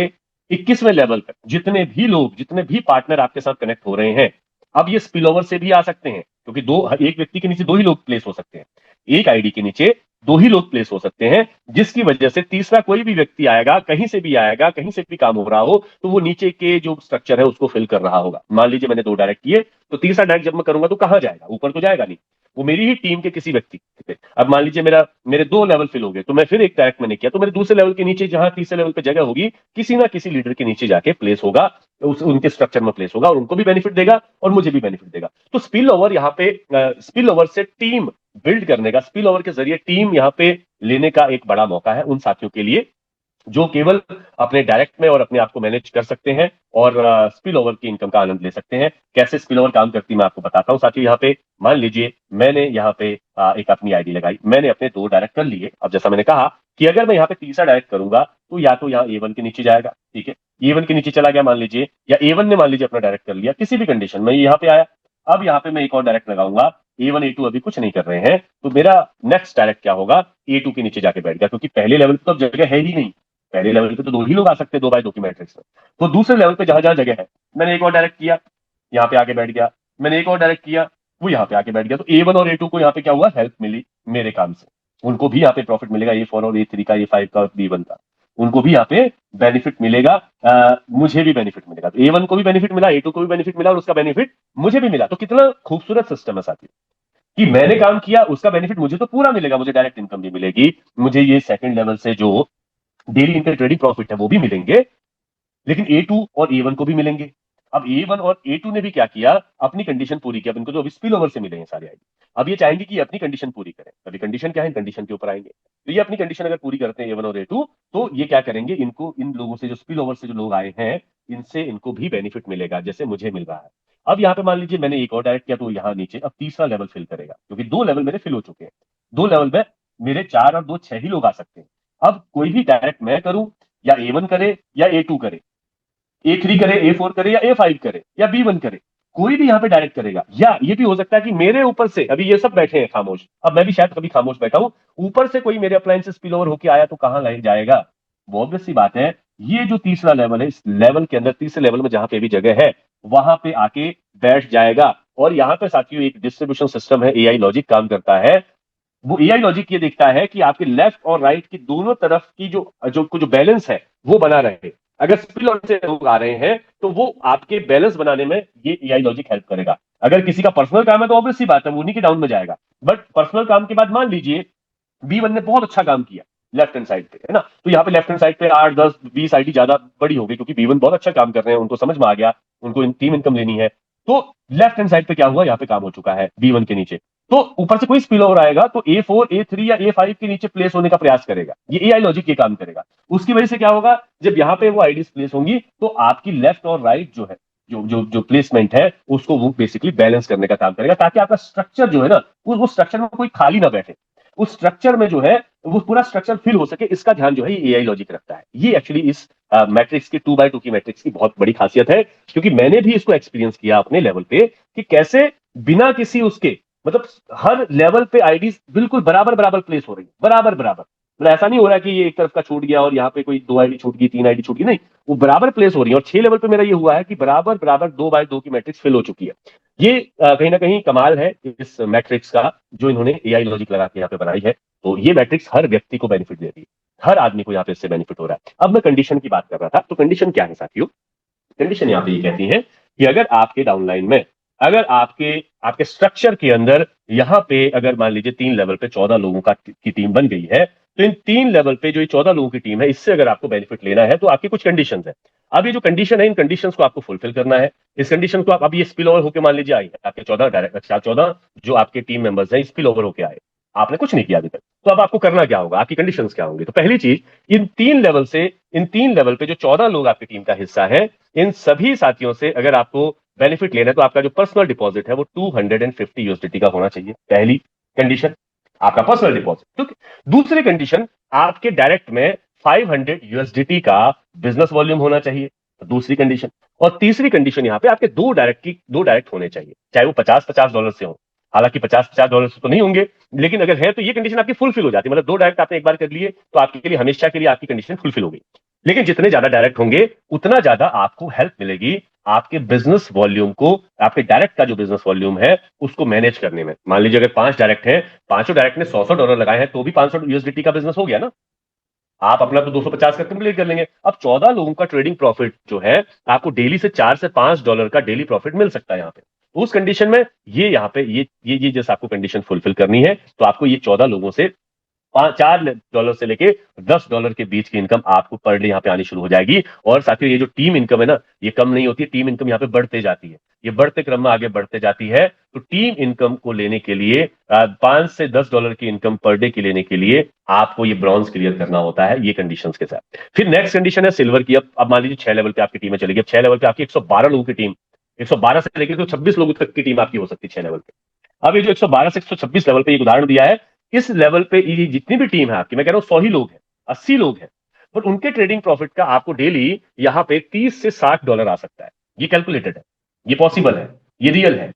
21वें लेवल तक जितने भी लोग, जितने भी पार्टनर आपके साथ कनेक्ट हो रहे हैं, अब ये स्पिल ओवर से भी आ सकते हैं, क्योंकि एक व्यक्ति के नीचे 2 ही लोग प्लेस हो सकते हैं, एक आईडी के नीचे 2 ही लोग प्लेस हो सकते हैं, जिसकी वजह से तीसरा कोई भी व्यक्ति आएगा, कहीं से भी आएगा, कहीं से भी काम हो रहा हो, तो वो नीचे के जो स्ट्रक्चर है उसको फिल कर रहा होगा। मान लीजिए मैंने 2 डायरेक्ट किए, तो तीसरा डायरेक्ट जब मैं करूंगा तो कहां जाएगा? ऊपर तो जाएगा नहीं, वो मेरी ही टीम के किसी व्यक्ति पे। अब मान लीजिए मेरे 2 लेवल फिल हो गए, तो मैं फिर एक डायरेक्ट मैंने किया, तो मेरे दूसरे लेवल के नीचे, जहां तीसरे लेवल पे जगह होगी, किसी ना किसी लीडर के नीचे जाके प्लेस होगा, उनके स्ट्रक्चर में प्लेस होगा, और उनको भी बेनिफिट देगा और मुझे भी बेनिफिट देगा। तो स्पिल ओवर यहाँ पे, स्पिल ओवर से टीम बिल्ड करने का, स्पिल ओवर के जरिए टीम यहाँ पे लेने का एक बड़ा मौका है उन साथियों के लिए जो केवल अपने डायरेक्ट में और अपने आप को मैनेज कर सकते हैं और स्पिल ओवर की इनकम का आनंद ले सकते हैं। कैसे स्पिल ओवर काम करती है मैं आपको बताता हूं साथियों। यहाँ पे मान लीजिए मैंने यहाँ पे एक अपनी आईडी लगाई, मैंने अपने 2 डायरेक्ट कर लिए। अब जैसा मैंने कहा कि अगर मैं यहाँ पे तीसरा डायरेक्ट करूंगा तो या तो यहाँ A1 के नीचे जाएगा, ठीक है, A1 के नीचे चला गया मान लीजिए, या A1 ने मान लीजिए अपना डायरेक्ट कर लिया, किसी भी कंडीशन में यहाँ पे आया। अब यहाँ पे मैं एक और डायरेक्ट लगाऊंगा, A1 A2 अभी कुछ नहीं कर रहे हैं, तो मेरा नेक्स्ट डायरेक्ट क्या होगा, A2 के नीचे जाके बैठ गया, क्योंकि पहले लेवल पे तो अब जगह है ही नहीं। पहले लेवल पे तो 2 ही लोग आ सकते हैं 2x2 की मैट्रिक्स में। तो दूसरे लेवल पे जहां जहां जगह है, मैंने एक और डायरेक्ट किया, यहाँ पे आके बैठ गया, मैंने एक और डायरेक्ट किया, वो यहाँ पे आके बैठ गया। तो A1 और A2 को यहाँ पे क्या हुआ, हेल्प मिली मेरे काम से, उनको भी यहाँ पे प्रॉफिट मिलेगा, A4 और A3 का, A5 का, B1 का, उनको भी यहाँ पे बेनिफिट मिलेगा, मुझे भी बेनिफिट मिलेगा। तो A1 को भी बेनिफिट मिला, A2 को भी बेनिफिट मिला, और उसका बेनिफिट मुझे भी मिला। तो कितना खूबसूरत सिस्टम है साथियों कि मैंने काम किया, उसका बेनिफिट मुझे तो पूरा मिलेगा, मुझे डायरेक्ट इनकम भी मिलेगी, मुझे ये सेकंड लेवल से जो डेली इनके ट्रेडिंग प्रॉफिट है वो भी मिलेंगे, लेकिन A2 और A1 को भी मिलेंगे। अब A1 और A2 ने भी क्या किया, अपनी कंडीशन पूरी की। अब इनको जो अभी स्पिल ओवर से मिले हैं सारे आईडी, अब ये चाहेंगे कि ये अपनी कंडीशन पूरी करें। अभी कंडीशन क्या है, कंडीशन के ऊपर आएंगे। तो ये अपनी कंडीशन अगर पूरी करते हैं A1 और A2, तो ये क्या करेंगे, इनको इन लोगों से जो स्पिल ओवर से जो लोग आए हैं, इनसे इनको भी बेनिफिट मिलेगा जैसे मुझे मिल रहा है। अब यहाँ पे मान लीजिए मैंने एक और डायरेक्ट किया, तो यहाँ नीचे अब तीसरा लेवल फिल करेगा, क्योंकि दो लेवल मेरे फिल हो चुके हैं। दो लेवल में मेरे 4 और 2 6 ही लोग आ सकते हैं। अब कोई भी डायरेक्ट मैं करूं, या A1 करे या A2 करे, A3 करे, A4 करे या A5 करे या B1 करे, कोई भी यहाँ पे डायरेक्ट करेगा। या ये भी हो सकता है कि मेरे ऊपर से, अभी ये सब बैठे हैं खामोश, अब मैं भी शायद कभी खामोश बैठा हूं, ऊपर से कोई मेरे अप्लायंसेस स्पिल ओवर होके आया तो कहां लाइन जाएगा। वो ऑब्वियस सी बात है, ये जो तीसरा लेवल है, इस लेवल के अंदर, तीसरे लेवल में जहां पे भी जगह है, वहां पे आके बैठ जाएगा। और यहाँ पे साथियों एक डिस्ट्रीब्यूशन सिस्टम है, एआई लॉजिक काम करता है। वो एआई लॉजिक ये देखता है कि आपके लेफ्ट और राइट की दोनों तरफ की जो जो जो बैलेंस है वो बना रहे। अगर स्पिल ऑन से लोग आ रहे हैं, तो वो आपके बैलेंस बनाने में ये एआई लॉजिक हेल्प करेगा। अगर किसी का पर्सनल काम है तो ऑब्वियस सी बात है वो उन्हीं के डाउन में जाएगा। बट पर्सनल काम के बाद मान लीजिए B1 ने बहुत अच्छा काम किया लेफ्ट हैंड साइड पे, है ना, तो यहाँ पे लेफ्ट हैंड साइड पे 8 10 20 आईडी ज्यादा बड़ी हो गई, क्योंकि B1 बहुत अच्छा काम कर रहे हैं, उनको समझ में आ गया, उनको टीम इनकम लेनी है। तो लेफ्ट हैंड साइड पे क्या हुआ, यहाँ पे काम हो चुका है B1 के नीचे। तो ऊपर से कोई स्पिल ओवर आएगा तो A4 A3 या A5 के नीचे प्लेस होने का प्रयास करेगा। ये एआई लॉजिक ये काम करेगा। उसकी वजह से क्या होगा, जब यहाँ पे वो आईडीज प्लेस होंगी, तो आपकी लेफ्ट और राइट जो है, जो जो जो प्लेसमेंट है, उसको वो बेसिकली बैलेंस करने का काम करेगा, ताकि आपका स्ट्रक्चर जो है ना, वो स्ट्रक्चर में कोई खाली ना बैठे, उस स्ट्रक्चर में जो है वो पूरा स्ट्रक्चर फिल हो सके, इसका ध्यान जो है ये एआई लॉजिक रखता है। ये एक्चुअली इस मैट्रिक्स की 2x2 की मैट्रिक्स की बहुत बड़ी खासियत है, क्योंकि मैंने भी इसको एक्सपीरियंस किया अपने लेवल पे कि कैसे बिना किसी उसके, मतलब हर लेवल पे आईडीज बिल्कुल बराबर बराबर प्लेस हो रही है, बराबर बराबर। मतलब ऐसा नहीं हो रहा कि ये एक तरफ का छूट गया और यहाँ पे कोई 2 आईडी छूट गई, 3 आईडी छूट गई, नहीं, वो बराबर प्लेस हो रही है। और 6 लेवल पे मेरा ये हुआ है कि बराबर बराबर 2x2 की मैट्रिक्स फिल हो चुकी है। ये कहीं ना कहीं कमाल है इस मैट्रिक्स का, जो इन्होंने एआई लॉजिक लगा के यहाँ पे बनाई है। तो ये मैट्रिक्स हर व्यक्ति को बेनिफिट दे रही है, हर आदमी को यहाँ पे इससे बेनिफिट हो रहा है। अब मैं कंडीशन की बात कर रहा था, तो कंडीशन क्या है साथियों, कंडीशन यहाँ पे ये कहती है कि अगर आपके डाउनलाइन में, अगर आपके आपके स्ट्रक्चर के अंदर यहाँ पे अगर मान लीजिए 3 लेवल पे 14 लोगों का की टीम बन गई है, तो इन 3 लेवल पे जो ये 14 लोगों की टीम है, इससे अगर आपको बेनिफिट लेना है तो आपकी कुछ कंडीशंस है। अब ये जो कंडीशन है, इन कंडीशंस को आपको फुलफिल करना है। इस कंडीशन को आप, अब ये स्पिल ओवर होकर मान लीजिए आई है, आपके 14 डायरेक्ट 14 जो आपके टीम मेंबर्स हैं स्पिल ओवर होकर आए, आपने कुछ नहीं किया अभी तक, तो अब आपको करना क्या होगा, आपकी कंडीशंस क्या होंगी। तो पहली चीज, इन 3 लेवल पे जो 14 लोग आपकी टीम का हिस्सा है, इन सभी साथियों से अगर आपको बेनिफिट लेना है, तो आपका जो पर्सनल डिपॉजिट है वो 250 यूएसडीटी का होना चाहिए, पहली कंडीशन, आपका पर्सनल डिपॉजिट। ठीक है, दूसरी कंडीशन, आपके डायरेक्ट में 500 यूएसडीटी का बिजनेस वॉल्यूम होना चाहिए, तो दूसरी कंडीशन। और तीसरी कंडीशन, यहाँ पे आपके दो डायरेक्ट होने चाहिए, चाहे वो 50-50 डॉलर से हो। हालांकि 50-50 डॉलर से तो नहीं होंगे, लेकिन अगर है तो ये कंडीशन आपकी फुलफिल हो जाती है। मतलब 2 डायरेक्ट आपने एक बार कर लिए तो आपके लिए हमेशा के लिए आपकी कंडीशन फुलफिल हो गई। लेकिन जितने ज्यादा डायरेक्ट होंगे, उतना ज्यादा आपको हेल्प मिलेगी आपके बिजनेस वॉल्यूम को, आपके डायरेक्ट का जो बिजनेस वॉल्यूम है उसको मैनेज करने में। मान लीजिए अगर 5 डायरेक्ट हैं, पांचों डायरेक्ट ने 100-100 डॉलर लगाए हैं, तो भी 500 यूएसडीटी का बिजनेस हो गया ना। आप अपना तो 250 का कंप्लीट कर लेंगे। अब 14 लोगों का ट्रेडिंग प्रॉफिट जो है, आपको डेली से 4 से 5 डॉलर का डेली प्रॉफिट मिल सकता है यहाँ पे। तो उस कंडीशन में ये यहाँ पे ये जैसे आपको कंडीशन फुलफिल करनी है, तो आपको ये 14 लोगों से 4 डॉलर से लेके 10 डॉलर के बीच की इनकम आपको पर डे यहाँ पे आनी शुरू हो जाएगी। और साथियों ये जो टीम इनकम है ना, ये कम नहीं होती है, टीम इनकम यहाँ पे बढ़ते जाती है, ये बढ़ते क्रम में आगे बढ़ते जाती है। तो टीम इनकम को लेने के लिए 5 से 10 डॉलर की इनकम पर डे की लेने के लिए आपको ये ब्रॉन्ज क्लियर करना होता है ये कंडीशंस के साथ। फिर नेक्स्ट कंडीशन है सिल्वर की। अब मान लीजिए 6 लेवल पे आपकी टीम चलेगी, अब 6 लेवल पे आपकी 112 लोगों की टीम, 112 से लेकर 126 लोगों तक की टीम आपकी हो सकती है 6 लेवल पे। अब ये जो 112 से 126 लेवल पे एक उदाहरण दिया है, इस लेवल पे ये जितनी भी टीम है आपकी, मैं कह रहा हूं 100 ही लोग हैं, 80 लोग हैं, बट उनके ट्रेडिंग प्रॉफिट का आपको डेली यहां पे 30 से 60 डॉलर आ सकता है। ये कैलकुलेटेड है, ये पॉसिबल है, ये रियल है।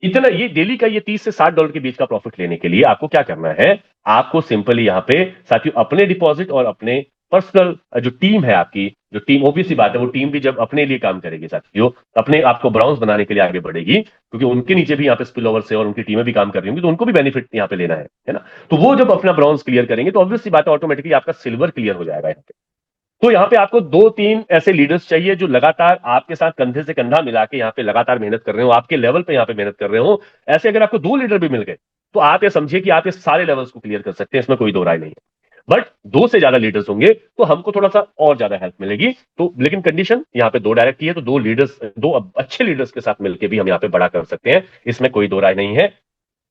इतना ये डेली का ये 30 से 60 डॉलर के बीच का प्रॉफिट लेने के लिए आपको क्या करना है, आपको सिंपली यहां पे साथियों अपने डिपॉजिट और अपने पर्सनल जो टीम है आपकी, जो टीम, ऑब्वियस सी बात है वो टीम भी जब अपने लिए काम करेगी साथियों, अपने आपको ब्राउन्स बनाने के लिए आगे बढ़ेगी, क्योंकि उनके नीचे भी यहाँ पे स्पिल ओवर से और उनकी टीमें भी काम कर रही होंगी, तो उनको भी बेनिफिट यहाँ पे लेना है ना। तो वो जब अपना ब्राउन्स क्लियर करेंगे, तो ऑब्वियस सी बात है ऑटोमेटिकली आपका सिल्वर क्लियर हो जाएगा यहाँ पे। तो यहाँ पे आपको 2-3 ऐसे लीडर्स चाहिए जो लगातार आपके साथ कंधे से कंधा मिला के यहाँ पे लगातार मेहनत कर रहे हो, आपके लेवल पे यहाँ पे मेहनत कर रहे हो। ऐसे अगर आपको 2 लीडर भी मिल गए, तो आप ये समझिए कि आप ये सारे लेवल्स को क्लियर कर सकते हैं, इसमें कोई दो राय नहीं है। बट दो से ज्यादा लीडर्स होंगे तो हमको थोड़ा सा और ज्यादा हेल्प मिलेगी। तो लेकिन कंडीशन यहाँ पे दो डायरेक्ट की है, तो दो लीडर्स, दो अच्छे लीडर्स के साथ मिलकर भी हम यहाँ पे बड़ा कर सकते हैं, इसमें कोई दो राय नहीं है।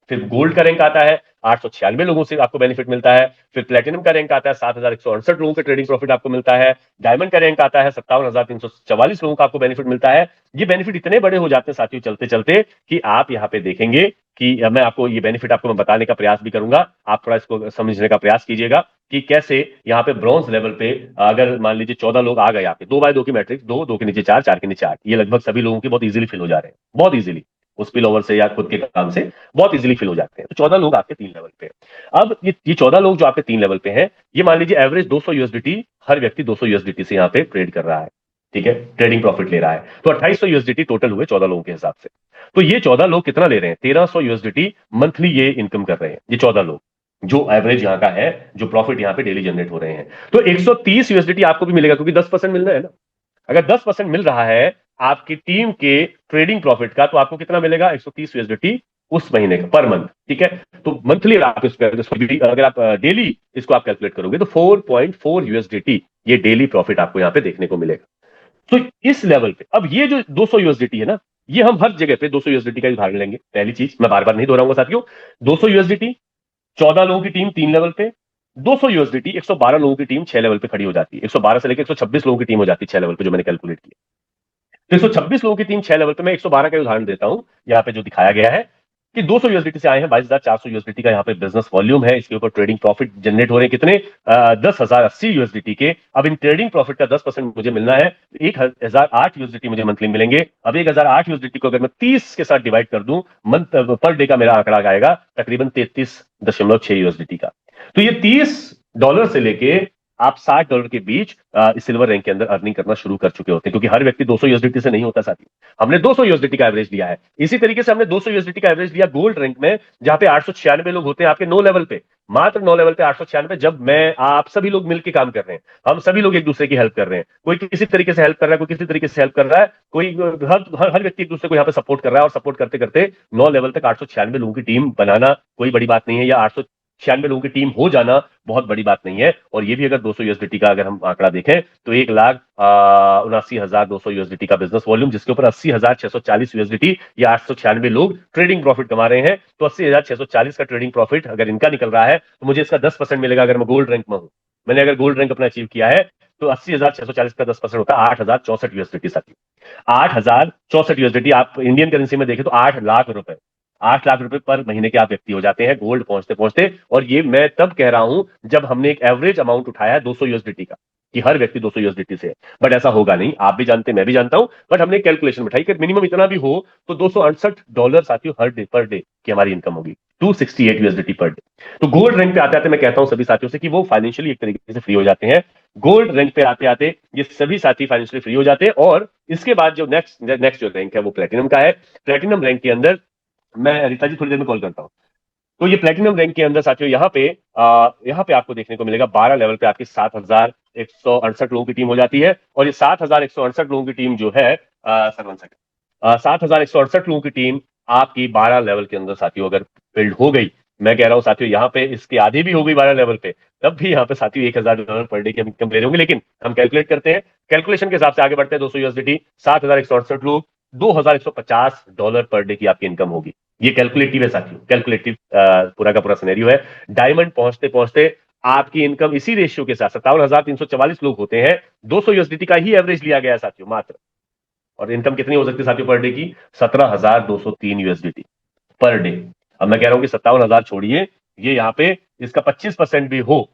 फिर गोल्ड का रैंक आता है, 896 लोगों से आपको बेनिफिट मिलता है। फिर प्लेटिनम का रैंक आता है, 7168 लोगों के ट्रेडिंग प्रॉफिट आपको मिलता है। डायमंड का रैंक आता है, 57,344 लोगों का आपको बेनिफिट मिलता है। ये बेनिफिट इतने बड़े हो जाते हैं साथियों चलते चलते कि आप यहाँ पे देखेंगे कि मैं आपको ये बेनिफिट आपको मैं बताने का प्रयास भी करूंगा, आप थोड़ा इसको समझने का प्रयास कीजिएगा कि कैसे यहाँ पे ब्रॉन्ज लेवल पे अगर मान लीजिए 14 लोग आ गए, आपके 2 बाय 2 की मैट्रिक्स, दो के नीचे चार, चार के नीचे आठ, ये लगभग सभी लोगों के बहुत इजीली फिल हो जा रहे हैं, बहुत इजीली, उस स्पिल ओवर से या खुद के काम से बहुत इजीली फिल हो जाते हैं। तो 14 लोग आपके 3 लेवल पे हैं। अब ये 14 लोग जो आपके 3 लेवल पे हैं, ये मान लीजिए एवरेज 200 यूएसडीटी, हर व्यक्ति 200 यूएसडीटी से यहाँ पे ट्रेड कर रहा है, ठीक है, ट्रेडिंग प्रॉफिट ले रहा है। तो 2800 यूएसडीटी टोटल हुए 14 लोगों के हिसाब से। तो ये 14 लोग कितना ले रहे हैं, 1300 यूएसडीटी मंथली ये इनकम कर रहे हैं, ये 14 लोग जो एवरेज यहाँ का है, जो प्रॉफिट यहाँ पे डेली जनरेट हो रहे हैं। तो 130 यूएसडीटी आपको भी मिलेगा, क्योंकि 10% मिल रहा है ना। अगर 10% मिल रहा है आपकी टीम के ट्रेडिंग प्रॉफिट का, तो आपको कितना मिलेगा, 130 यूएसडीटी उस महीने का पर मंथ, ठीक है। तो मंथली आप अगर आप डेली इसको आप कैलकुलेट करोगे तो 4.4 यूएसडीटी ये डेली प्रॉफिट आपको यहाँ पे देखने को मिलेगा। तो इस लेवल पे अब ये जो 200 यूएसडीटी है ना, ये हम हर जगह पे 200 यूएसडीटी का उदाहरण लेंगे। पहली चीज मैं बार बार नहीं दोहराऊंगा साथियों, 200 यूएसडीटी 14 लोगों की टीम 3 लेवल पे, 200 यूएसडीटी 112 लोगों की टीम 6 लेवल पे खड़ी हो जाती है, 112 से लेकर 126 लोगों की टीम हो जाती है 6 लेवल पे, जो मैंने कैलकुलेट किया। तो 126 लोगों की टीम 6 लेवल पे, मैं 112 का उदाहरण देता हूं यहाँ पे जो दिखाया गया है कि 200 यूएसडीटी से आए हैं, 22,400 यूएसडीटी का यहाँ पे बिजनेस वॉल्यूम है, इसके ऊपर ट्रेडिंग प्रॉफिट जनरेट हो रहे हैं कितने, 10,080 यूएसडीटी के। अब इन ट्रेडिंग प्रॉफिट का 10% मुझे मिलना है, 1,008 यूएसडीटी मुझे मंथली मिलेंगे। अब 1,008 यूएसडीटी को अगर मैं 30 के साथ डिवाइड कर दूं, मंथ पर डे का मेरा आंकड़ा आएगा तकरीबन 33.6 यूएसडीटी का। तो ये $30 से लेके आप $60 के बीच सिल्वर रैंक के अंदर अर्निंग करना शुरू कर चुके होते हैं, क्योंकि हर व्यक्ति 200 यूएसडीटी से नहीं होता साथी। हमने 200 यूएसडीटी का एवरेज लिया है, इसी तरीके से हमने 200 यूएसडीटी का एवरेज लिया गोल्ड रैंक में, जहां पे 896 लोग होते हैं आपके 9 लेवल पे, मात्र 9 लेवल पे 896। जब मैं आप सभी लोग मिलकर काम कर रहे हैं, हम सभी लोग एक दूसरे की हेल्प कर रहे हैं, कोई किसी तरीके से हेल्प कर रहा है, कोई किसी तरीके से हेल्प कर रहा है, कोई हर व्यक्ति एक दूसरे को यहाँ पे सपोर्ट कर रहा है, और सपोर्ट करते करते 9 लेवल तक 896 लोगों की टीम बनाना कोई बड़ी बात नहीं है, या 896 लोगों की टीम हो जाना बहुत बड़ी बात नहीं है। और ये भी अगर 200 यूएसडीटी का अगर हम आंकड़ा देखें तो 1,79,200 यूएसडीटी का बिजनेस वॉल्यूम, जिसके ऊपर 80,640 यूएसडीटी या 896 लोग ट्रेडिंग प्रॉफिट कमा रहे हैं। तो 80,640 का ट्रेडिंग प्रॉफिट अगर इनका निकल रहा है, तो मुझे इसका 10% मिलेगा अगर मैं गोल्ड रैंक में हूं। मैंने अगर गोल्ड रैंक अपना अचीव किया है, तो 80,640 का 10% होता है 8,064 यूएसडीटी। साथी 8,064 यूएसडीटी आप इंडियन करेंसी में देखें तो 8 लाख रुपए, 8 लाख रुपए पर महीने के आप व्यक्ति हो जाते हैं गोल्ड पहुंचते पहुंचते। और ये मैं तब कह रहा हूं जब हमने एक एवरेज अमाउंट उठाया है 200 यूएसडीटी का, कि हर व्यक्ति 200 यूएसडीटी से है। बट ऐसा होगा नहीं, आप भी जानते हैं, मैं भी जानता हूं, बट हमने कैलकुलेशन बैठाई कि मिनिमम इतना भी हो तो $268 साथियों हर डे पर डे की हमारी इनकम होगी, 268 यूएसडीटी पर डे। तो गोल्ड रैंक पे आते आते मैं कहता हूं सभी साथियों से कि वो फाइनेंशियली एक तरीके से फ्री हो जाते हैं। गोल्ड रैंक पे आते आते ये सभी साथी फाइनेंशियली फ्री हो जाते हैं। और इसके बाद जो नेक्स्ट जो रैंक है वो प्लेटिनम का है। प्लेटिनम रैंक के अंदर मैं रीता जी थोड़ी देर में कॉल करता हूँ। तो ये प्लेटिनम रैंक के अंदर साथियों यहाँ पे आपको देखने को मिलेगा 12 लेवल पे आपकी 7,168 लोगों की टीम हो जाती है। और ये 7,168 लोगों की टीम जो है, सर वन सेकंड, 7,168 लोगों की टीम आपकी 12 लेवल के अंदर साथियों अगर बिल्ड हो गई, मैं कह रहा हूं साथियों यहाँ पे इसके आधी भी हो गई 12 लेवल पे, तब भी यहाँ पे साथियों $1,000 पर डे की हम इनकम ले रहे होंगे। लेकिन हम कैलकुलेट करते हैं, कैलकुलेशन के हिसाब से आगे बढ़ते हैं। 200 यूएसडीटी, 7,168 लोग, $2,150 पर डे की आपकी इनकम होगी। ये कैलकुलेटिव है साथियों, कैलकुलेटिव पूरा का पूरा सिनेरियो है। डायमंड पहुंचते पहुंचते आपकी इनकम इसी रेशियो के साथ 57,344 लोग होते हैं, 200 यूएसडीटी का ही एवरेज लिया गया है साथियों मात्र। और इनकम कितनी हो सकती है साथियों पर डे की, 17,203 यूएसडीटी पर डे। अब मैं कह रहा हूं कि 57,000 छोड़िए, ये यहाँ पे इसका 25% भी हो,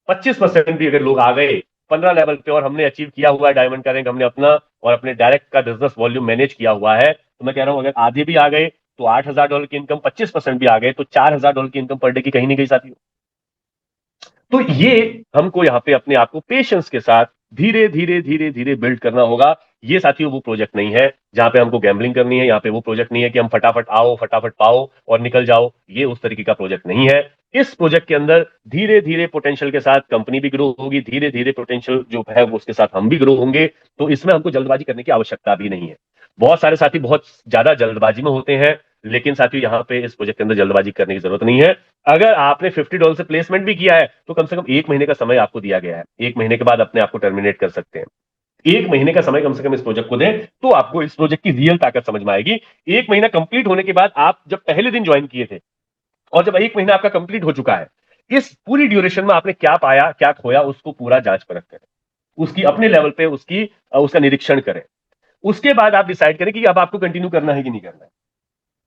25% भी अगर लोग आ गए 15 लेवल पे, और हमने अचीव किया हुआ है डायमंड का रैंक, हमने अपना और अपने डायरेक्ट का बिजनेस वॉल्यूम मैनेज किया हुआ है, तो मैं कह रहा हूं अगर आधे भी आ गए तो $8,000 की इनकम, 25% भी आ गए तो $4,000 की इनकम पर डे की कहीं नहीं गई साथियों। तो ये हमको यहाँ पे अपने आप को पेशेंस के साथ धीरे धीरे धीरे धीरे बिल्ड करना होगा। ये साथियों वो प्रोजेक्ट नहीं है जहां पे हमको गैम्बलिंग करनी है, यहाँ पे वो प्रोजेक्ट नहीं है कि हम फटाफट आओ फटाफट पाओ और निकल जाओ, ये उस तरीके का प्रोजेक्ट नहीं है। इस प्रोजेक्ट के अंदर धीरे धीरे पोटेंशियल के साथ कंपनी भी ग्रो होगी, धीरे धीरे पोटेंशियल जो है वो उसके साथ हम भी ग्रो होंगे। तो इसमें हमको जल्दबाजी करने की आवश्यकता भी नहीं है। बहुत सारे साथी बहुत ज्यादा जल्दबाजी में होते हैं, लेकिन साथियों यहाँ पे इस प्रोजेक्ट के अंदर जल्दबाजी करने की जरूरत नहीं है। अगर आपने $50 से प्लेसमेंट भी किया है तो कम से कम 1 महीने का समय आपको दिया गया है। 1 महीने के बाद अपने आप को टर्मिनेट कर सकते हैं। 1 महीने का समय कम से कम इस प्रोजेक्ट को दें तो आपको इस प्रोजेक्ट की रियल ताकत समझ में आएगी। 1 महीना कंप्लीट होने के बाद आप जब पहले दिन ज्वाइन किए थे और जब 1 महीना आपका कंप्लीट हो चुका है, इस पूरी ड्यूरेशन में आपने क्या पाया क्या खोया उसको पूरा जांच परख करें, उसकी अपने लेवल पे उसका निरीक्षण करें। उसके बाद आप डिसाइड करें कि अब आपको कंटिन्यू करना है कि नहीं करना है,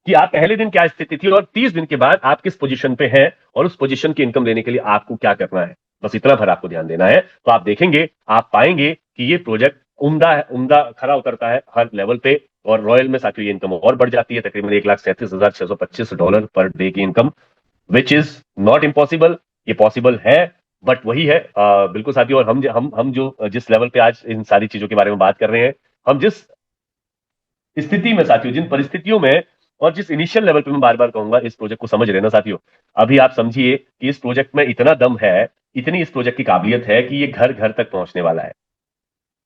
कि आप पहले दिन क्या स्थिति थी और 30 दिन के बाद आप किस पोजीशन पे हैं और उस पोजीशन की इनकम लेने के लिए आपको क्या करना है। बस इतना भर आपको ध्यान देना है, तो आप देखेंगे, आप पाएंगे कि ये प्रोजेक्ट उम्दा है, उम्दा खरा उतरता है हर लेवल पे। और रॉयल में साथियों ये इनकम और बढ़ जाती है, तकरीबन $1,37,625 पर डे की income, which is not impossible. ये पॉसिबल है, बट वही है बिल्कुल साथियों। और हम जो जिस लेवल पे आज इन सारी चीजों के बारे में बात कर रहे हैं, हम जिस स्थिति में साथियों, जिन परिस्थितियों में और जिस इनिशियल लेवल पे मैं बार बार कहूंगा इस प्रोजेक्ट को समझ रहे ना साथियों, अभी आप समझिए कि इस प्रोजेक्ट में इतना दम है, इतनी इस प्रोजेक्ट की काबिलियत है कि ये घर घर तक पहुंचने वाला है।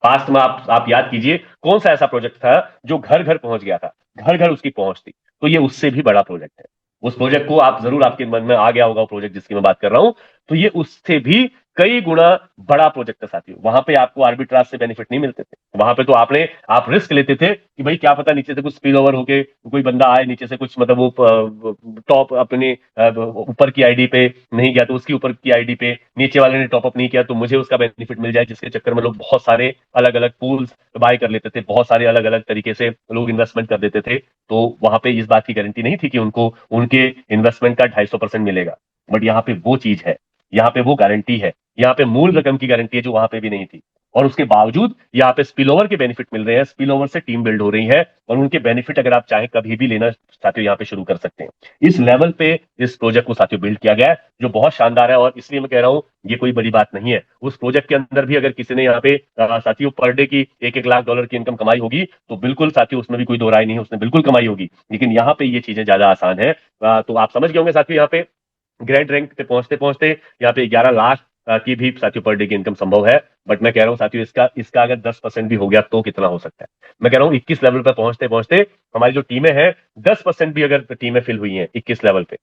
पास्ट में आप याद कीजिए कौन सा ऐसा प्रोजेक्ट था जो घर घर पहुंच गया था, घर घर उसकी पहुंच थी। तो ये उससे भी बड़ा प्रोजेक्ट है। उस प्रोजेक्ट को आप जरूर, आपके मन में आ गया होगा वो प्रोजेक्ट जिसकी मैं बात कर रहा हूं, तो ये उससे भी कई गुना बड़ा प्रोजेक्ट है साथियों। वहां पे आपको आर्बिट्राज से बेनिफिट नहीं मिलते थे, वहां पे तो आप रिस्क लेते थे कि भाई क्या पता नीचे से कुछ स्पिल ओवर होके कोई बंदा आए नीचे से, कुछ मतलब वो टॉप अपने ऊपर की आईडी पे नहीं गया तो उसकी ऊपर की आईडी पे नीचे वाले ने टॉप अप नहीं किया तो मुझे उसका बेनिफिट मिल जाए, जिसके चक्कर में लोग बहुत सारे अलग अलग पूल्स बाय कर लेते थे, बहुत सारे अलग अलग तरीके से लोग इन्वेस्टमेंट कर देते थे। तो वहां पे इस बात की गारंटी नहीं थी कि उनको उनके इन्वेस्टमेंट का 250% मिलेगा, बट यहाँ पे वो चीज है, यहाँ पे वो गारंटी है, यहाँ पे मूल रकम की गारंटी है जो वहां पे भी नहीं थी। और उसके बावजूद यहाँ पे स्पिल ओवर के बेनिफिट मिल रहे हैं, स्पिल ओवर से टीम बिल्ड हो रही है और उनके बेनिफिट अगर आप चाहें कभी भी लेना साथियों यहाँ पे शुरू कर सकते हैं। इस लेवल पे इस प्रोजेक्ट को साथियों बिल्ड किया गया है जो बहुत शानदार है। और इसलिए मैं कह रहा हूं ये कोई बड़ी बात नहीं है। उस प्रोजेक्ट के अंदर भी अगर किसी ने यहाँ पे साथियों पर डे की $1-1 लाख की इनकम कमाई होगी तो बिल्कुल साथियों उसमें भी कोई दो राय नहीं है, उसने बिल्कुल कमाई होगी। लेकिन यहाँ पे ये चीजें ज्यादा आसान है। तो आप समझ गए होंगे साथियों, यहाँ पे ग्रैंड रैंक पे पहुंचते पहुंचते यहाँ पे 11 लाख की भी साथियों पर डे की इनकम संभव है। बट मैं कह रहा हूं साथियों इसका इसका अगर 10% भी हो गया तो कितना हो सकता है। मैं कह रहा हूं 21 लेवल पर पहुंचते पहुंचते हमारी जो टीमें हैं, 10% भी अगर टीमें फिल हुई हैं 21 लेवल पे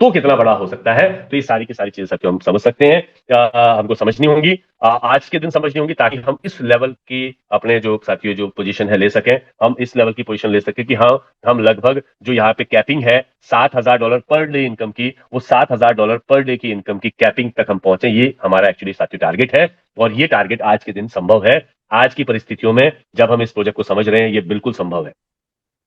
तो कितना बड़ा हो सकता है। तो ये सारी की सारी चीजें साथियों हम समझ सकते हैं, हमको समझनी होंगी, आज के दिन समझनी होंगी, ताकि हम इस लेवल की अपने जो साथियों जो पोजीशन है ले सकें, हम इस लेवल की पोजीशन ले सकें कि हाँ, हम लगभग जो यहाँ पे कैपिंग है $7,000 पर डे इनकम की, वो $7,000 पर डे की इनकम की कैपिंग तक हम पहुंचे। ये हमारा एक्चुअली साथियों टारगेट है और ये टारगेट आज के दिन संभव है। आज की परिस्थितियों में जब हम इस प्रोजेक्ट को समझ रहे हैं ये बिल्कुल संभव है।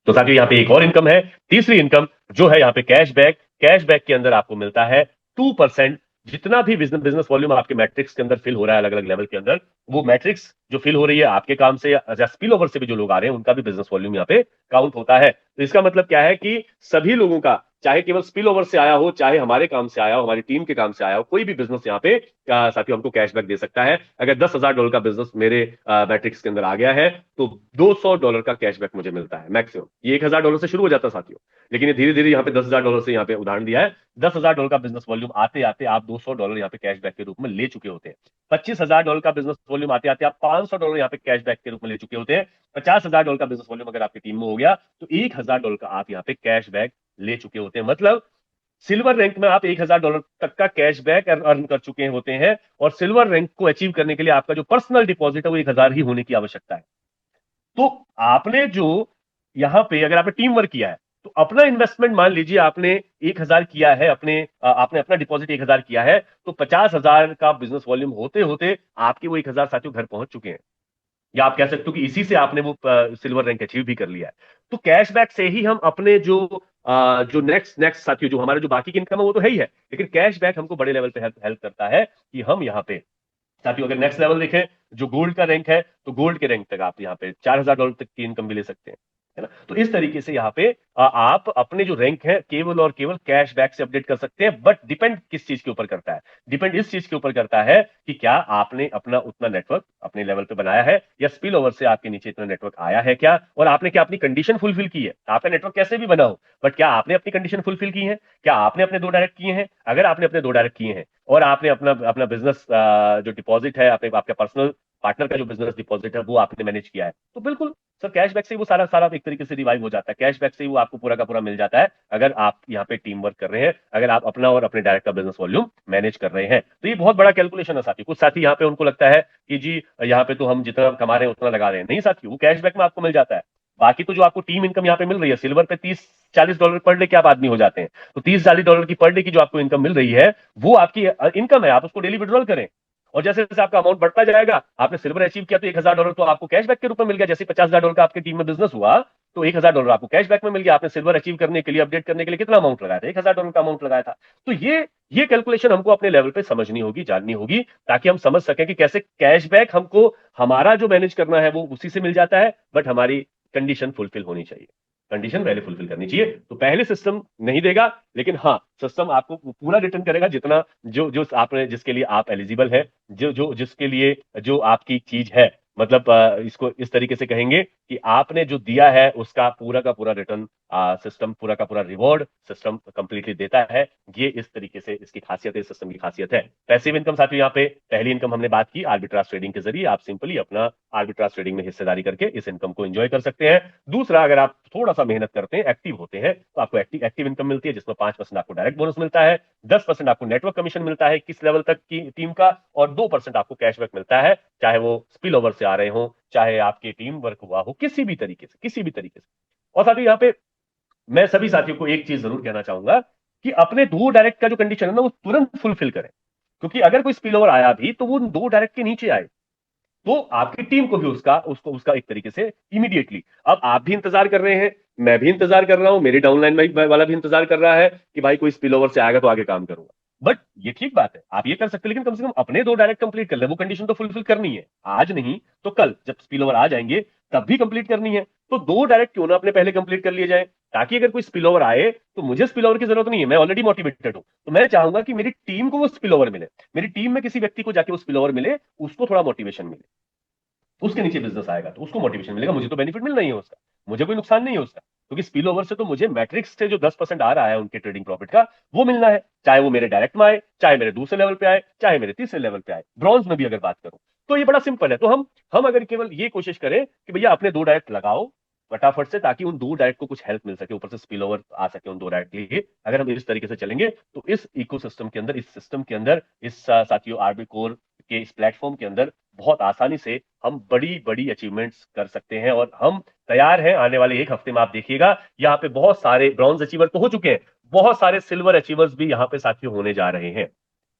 तो साथियों यहाँ पे एक और इनकम है, तीसरी इनकम जो है यहाँ पे कैशबैक। कैशबैक के अंदर आपको मिलता है 2%। जितना भी बिजनेस बिजनेस वॉल्यूम आपके मैट्रिक्स के अंदर फिल हो रहा है अलग अलग लेवल के अंदर, वो मैट्रिक्स जो फिल हो रही है आपके काम से या स्पिल ओवर से भी जो लोग आ रहे हैं उनका भी बिजनेस वॉल्यूम यहाँ पे काउंट होता है। तो इसका मतलब क्या है कि सभी लोगों का, चाहे केवल स्पिल ओवर से आया हो, चाहे हमारे काम से आया हो, हमारी टीम के काम से आया हो, कोई भी बिजनेस यहाँ पे साथियों हमको कैशबैक दे सकता है। अगर $10,000 का बिजनेस मेरे मैट्रिक्स के अंदर आ गया है तो $200 का कैशबैक मुझे मिलता है मैक्सिमम। ये $1,000 से शुरू हो जाता है साथियों, लेकिन ये धीरे धीरे यहाँ पे $10,000 से यहाँ पे उदाहरण दिया है। $10,000 का बिजनेस वॉल्यूम आते आते आप $200 यहाँ पे कैशबैक के रूप में ले चुके होते हैं। $25,000 का बिजनेस वॉल्यूम आते आते आप $500 यहाँ पे कैशबैक के रूप में ले चुके होते हैं। $50,000 का बिजनेस वॉल्यूम अगर आपकी टीम में हो गया तो $1,000 का आप यहाँ पे कैशबैक ले चुके होते हैं। मतलब सिल्वर रैंक में आप $1,000 तक का कैशबैक अर्न कर चुके होते हैं। और सिल्वर रैंक को अचीव करने के लिए आपका जो पर्सनल डिपॉजिट है वो 1,000 ही होने की आवश्यकता है। तो आपने जो यहां पे अगर आपने टीम वर्क किया है तो अपना इन्वेस्टमेंट मान लीजिए आपने 1,000 किया है, आपने अपना डिपॉजिट 1,000 किया है, तो 50,000 का बिजनेस वॉल्यूम होते होते आपके वो 1,000 साथियों घर पहुंच चुके हैं। या आप कह सकते हो कि इसी से आपने वो सिल्वर रैंक अचीव भी कर लिया है। तो कैशबैक से ही हम अपने जो नेक्स्ट नेक्स्ट साथियों जो हमारे जो बाकी की इनकम है वो तो है ही है, लेकिन कैशबैक हमको बड़े लेवल पे हेल्प हेल्प करता है कि हम यहाँ पे साथियों अगर नेक्स्ट लेवल देखें जो गोल्ड का रैंक है, तो गोल्ड के रैंक तक आप यहाँ पे $4,000 तक की इनकम भी ले सकते हैं, है ना। तो इस तरीके से यहाँ पे आप अपने जो रैंक है केवल और केवल कैशबैक से अपडेट कर सकते हैं। बट डिपेंड किस चीज के ऊपर करता है? डिपेंड इस चीज के ऊपर करता है कि क्या आपने अपना उतना नेटवर्क अपने लेवल पे बनाया है या स्पिल ओवर से आपके नीचे इतना नेटवर्क आया है क्या, और आपने क्या अपनी कंडीशन फुलफिल की है। आपका नेटवर्क कैसे भी बना हो, बट क्या आपने अपनी कंडीशन फुलफिल की है? क्या आपने अपने 2 डायरेक्ट किए हैं? अगर आपने अपने 2 डायरेक्ट किए हैं और आपने अपना अपना बिजनेस जो डिपॉजिट है, आपने आपका पर्सनल पार्टनर का जो बिजनेस डिपॉजिट है वो आपने मैनेज किया है, तो बिल्कुल सर कैशबैक से ही वो सारा सारा एक तरीके से रिवाइव हो जाता है, कैशबैक से ही वो आपको पूरा का पूरा मिल जाता है, अगर आप यहाँ पे टीम वर्क कर रहे हैं, अगर आप अपना और अपने डायरेक्ट का बिजनेस वॉल्यूम मैनेज कर रहे हैं। तो ये बहुत बड़ा कैलकुलेशन है साथी। कुछ साथी यहाँ पे उनको लगता है कि जी यहाँ पे तो हम जितना कमा रहे हैं उतना लगा रहे हैं, नहीं साथी, वो कैशबैक में आपको मिल जाता है। बाकी तो जो आपको टीम इनकम यहाँ पे मिल रही है, सिल्वर पे $30-40 पर डे के आप आदमी हो जाते हैं, तो $30-40 की पर डे की जो आपको इनकम मिल रही है वो आपकी इनकम है, आप उसको डेली विड्रॉल करें। और जैसे जैसे आपका अमाउंट बढ़ता जाएगा, आपने सिल्वर अचीव किया तो $1000 तो आपको कैशबैक के रूप में मिल गया। जैसे $50,000 का आपके टीम में बिजनेस हुआ तो $1000 आपको कैशबैक में मिल गया। आपने सिल्वर अचीव करने के लिए, अपडेट करने के लिए कितना अमाउंट लगाया था? $1000 का अमाउंट लगाया था। तो ये कैलकुलेशन हमको अपने लेवल पे समझनी होगी, जाननी होगी, ताकि हम समझ सकें कि कैसे कैशबैक हमको हमारा जो मैनेज करना है वो उसी से मिल जाता है, बट हमारी कंडीशन फुलफिल होनी चाहिए, कंडीशन पहले फुलफिल करनी चाहिए। तो पहले सिस्टम नहीं देगा, लेकिन हाँ सिस्टम आपको पूरा रिटर्न करेगा जितना जो जो आपने जिसके लिए आप एलिजिबल है, जो जो जिसके लिए जो आपकी चीज है, मतलब इसको इस तरीके से कहेंगे कि आपने जो दिया है उसका पूरा का पूरा रिटर्न सिस्टम, पूरा का पूरा रिवॉर्ड सिस्टम कंप्लीटली देता है। ये इस तरीके से इसकी खासियत है, सिस्टम की खासियत है। पैसिव इनकम साथियों, यहाँ पे पहली इनकम हमने बात की, आर्बिट्राज ट्रेडिंग के जरिए आप सिंपली अपना आर्बिट्राज ट्रेडिंग में हिस्सेदारी करके इस इनकम को एंजॉय कर सकते हैं। दूसरा, अगर आप थोड़ा सा मेहनत करते हैं, एक्टिव होते हैं, तो आपको एक्टिव इनकम मिलती है, जिसमें 5% आपको डायरेक्ट बोनस मिलता है, 10% आपको नेटवर्क कमीशन मिलता है किस लेवल तक की टीम का, और 2% आपको कैशबैक मिलता है, चाहे वो स्पिल ओवर से आ रहे हो, चाहे आपके टीम वर्क हुआ हो, किसी भी तरीके से, किसी भी तरीके से। और साथियों यहाँ पे मैं सभी साथियों को एक चीज जरूर कहना चाहूंगा कि अपने दो डायरेक्ट का जो कंडीशन है ना वो तुरंत फुलफिल करें, क्योंकि अगर कोई स्पिल ओवर आया भी तो वो दो डायरेक्ट के नीचे आए, तो आपकी टीम को भी उसका एक तरीके से इमीडिएटली, अब आप भी इंतजार कर रहे हैं, मैं भी इंतजार कर रहा हूं, मेरी डाउनलाइन वाला भी इंतजार कर रहा है कि भाई कोई स्पिल ओवर से आएगा तो आगे काम करूंगा। बट ये ठीक बात है, आप ये कर सकते हैं, लेकिन कम से कम अपने दो डायरेक्ट कंप्लीट कर ले, वो कंडीशन तो फुलफिल करनी है, आज नहीं तो कल जब स्पिल ओवर आ जाएंगे तब भी कंप्लीट करनी है। तो दो डायरेक्ट क्यों ना अपने पहले कंप्लीट कर लिए जाए, ताकि अगर कोई स्पिल ओवर आए तो मुझे स्पिल ओवर की जरूरत नहीं है, मैं ऑलरेडी मोटिवेटेड हूं, तो मैं चाहूंगा कि मेरी टीम को वो स्पिल ओवर मिले, मेरी टीम में किसी व्यक्ति को जाके वो स्पिल ओवर मिले, उसको थोड़ा मोटिवेशन मिले, उसके नीचे बिजनेस आएगा तो उसको मोटिवेशन मिलेगा, मुझे तो बेनिफिट मिल रही है उसका, मुझे कोई नुकसान नहीं है उसका, क्योंकि स्पिल ओवर से तो मुझे मैट्रिक्स से जो 10% आ रहा है उनके ट्रेडिंग प्रॉफिट का, वो मिलना है, चाहे वो मेरे डायरेक्ट में आए, चाहे मेरे दूसरे लेवल पे आए, चाहे मेरे तीसरे लेवल पे आए, ब्रॉन्ज में भी अगर बात करूं तो ये बड़ा सिंपल है। तो हम अगर केवल ये कोशिश करें कि भैया अपने दो डायरेक्ट लगाओ फटाफट से, ताकि उन दो डायरेक्ट को कुछ हेल्प मिल सके, ऊपर से स्पिल ओवर आ सके उन दो डायरेक्ट के लिए, अगर हम इस तरीके से चलेंगे तो इस इकोसिस्टम के अंदर, इस सिस्टम के अंदर, इस साथियों आरबी कोर के इस प्लेटफॉर्म के अंदर बहुत आसानी से हम बड़ी बड़ी अचीवमेंट्स कर सकते हैं। और हम तैयार हैं, आने वाले एक हफ्ते में आप देखिएगा यहाँ पे बहुत सारे ब्रॉन्ज अचीवर तो हो चुके हैं, बहुत सारे सिल्वर अचीवर्स भी यहाँ पे साथियों होने जा रहे हैं,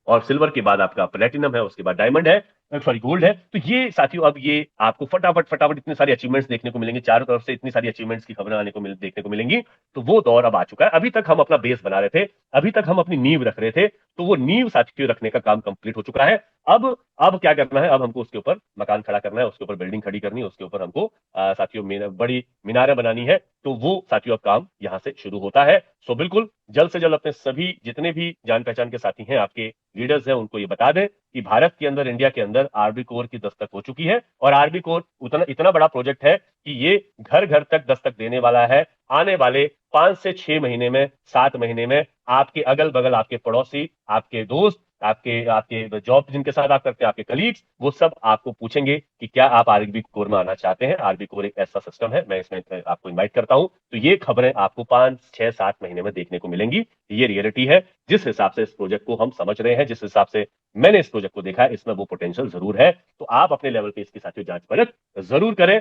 और सिल्वर के बाद आपका प्लेटिनम है, उसके बाद डायमंड है, सॉरी गोल्ड है। तो ये साथियों अब ये आपको फटाफट फटाफट इतने सारे अचीवमेंट्स देखने को मिलेंगे, चारों तरफ से इतनी सारी अचीवमेंट्स की खबरें देखने को मिलेंगी। तो वो दौर अब आ चुका है। अभी तक हम अपना बेस बना रहे थे, अभी तक हम अपनी नींव रख रहे थे, तो वो नींव साथियों रखने का काम कंप्लीट हो चुका है। अब क्या करना है, अब हमको उसके ऊपर मकान खड़ा करना है, उसके ऊपर बिल्डिंग खड़ी करनी है, उसके ऊपर हमको साथियों बड़ी मीनारें बनानी है। तो वो साथियों अब काम यहां से शुरू होता है। सो बिल्कुल जल्द से जल्द अपने सभी जितने भी जान पहचान के साथी हैं, आपके लीडर्स हैं, उनको ये बता दें कि भारत के अंदर, इंडिया के अंदर आरबी कोर की दस्तक हो चुकी है, और आरबी कोर उतना इतना बड़ा प्रोजेक्ट है कि ये घर घर तक दस्तक देने वाला है। आने वाले 5 से 6 महीने में, 7 महीने में, आपके अगल बगल, आपके पड़ोसी, आपके दोस्त, आपके आपके जॉब जिनके साथ आप करते हैं, आपके कलीग्स, वो सब आपको पूछेंगे कि क्या आप आरबी कोर में आना चाहते हैं। आरबी कोर एक ऐसा सिस्टम है, मैं इसमें आपको इनवाइट करता हूं। तो ये खबरें आपको 5, 6, 7 महीने में देखने को मिलेंगी। ये रियलिटी है, जिस हिसाब से इस प्रोजेक्ट को हम समझ रहे हैं, जिस हिसाब से मैंने इस प्रोजेक्ट को देखा है, इसमें वो पोटेंशियल जरूर है। तो आप अपने लेवल पे इसकी साथियों जांच परख जरूर करें।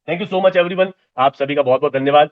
Thank you so much everyone, आप सभी का बहुत बहुत धन्यवाद।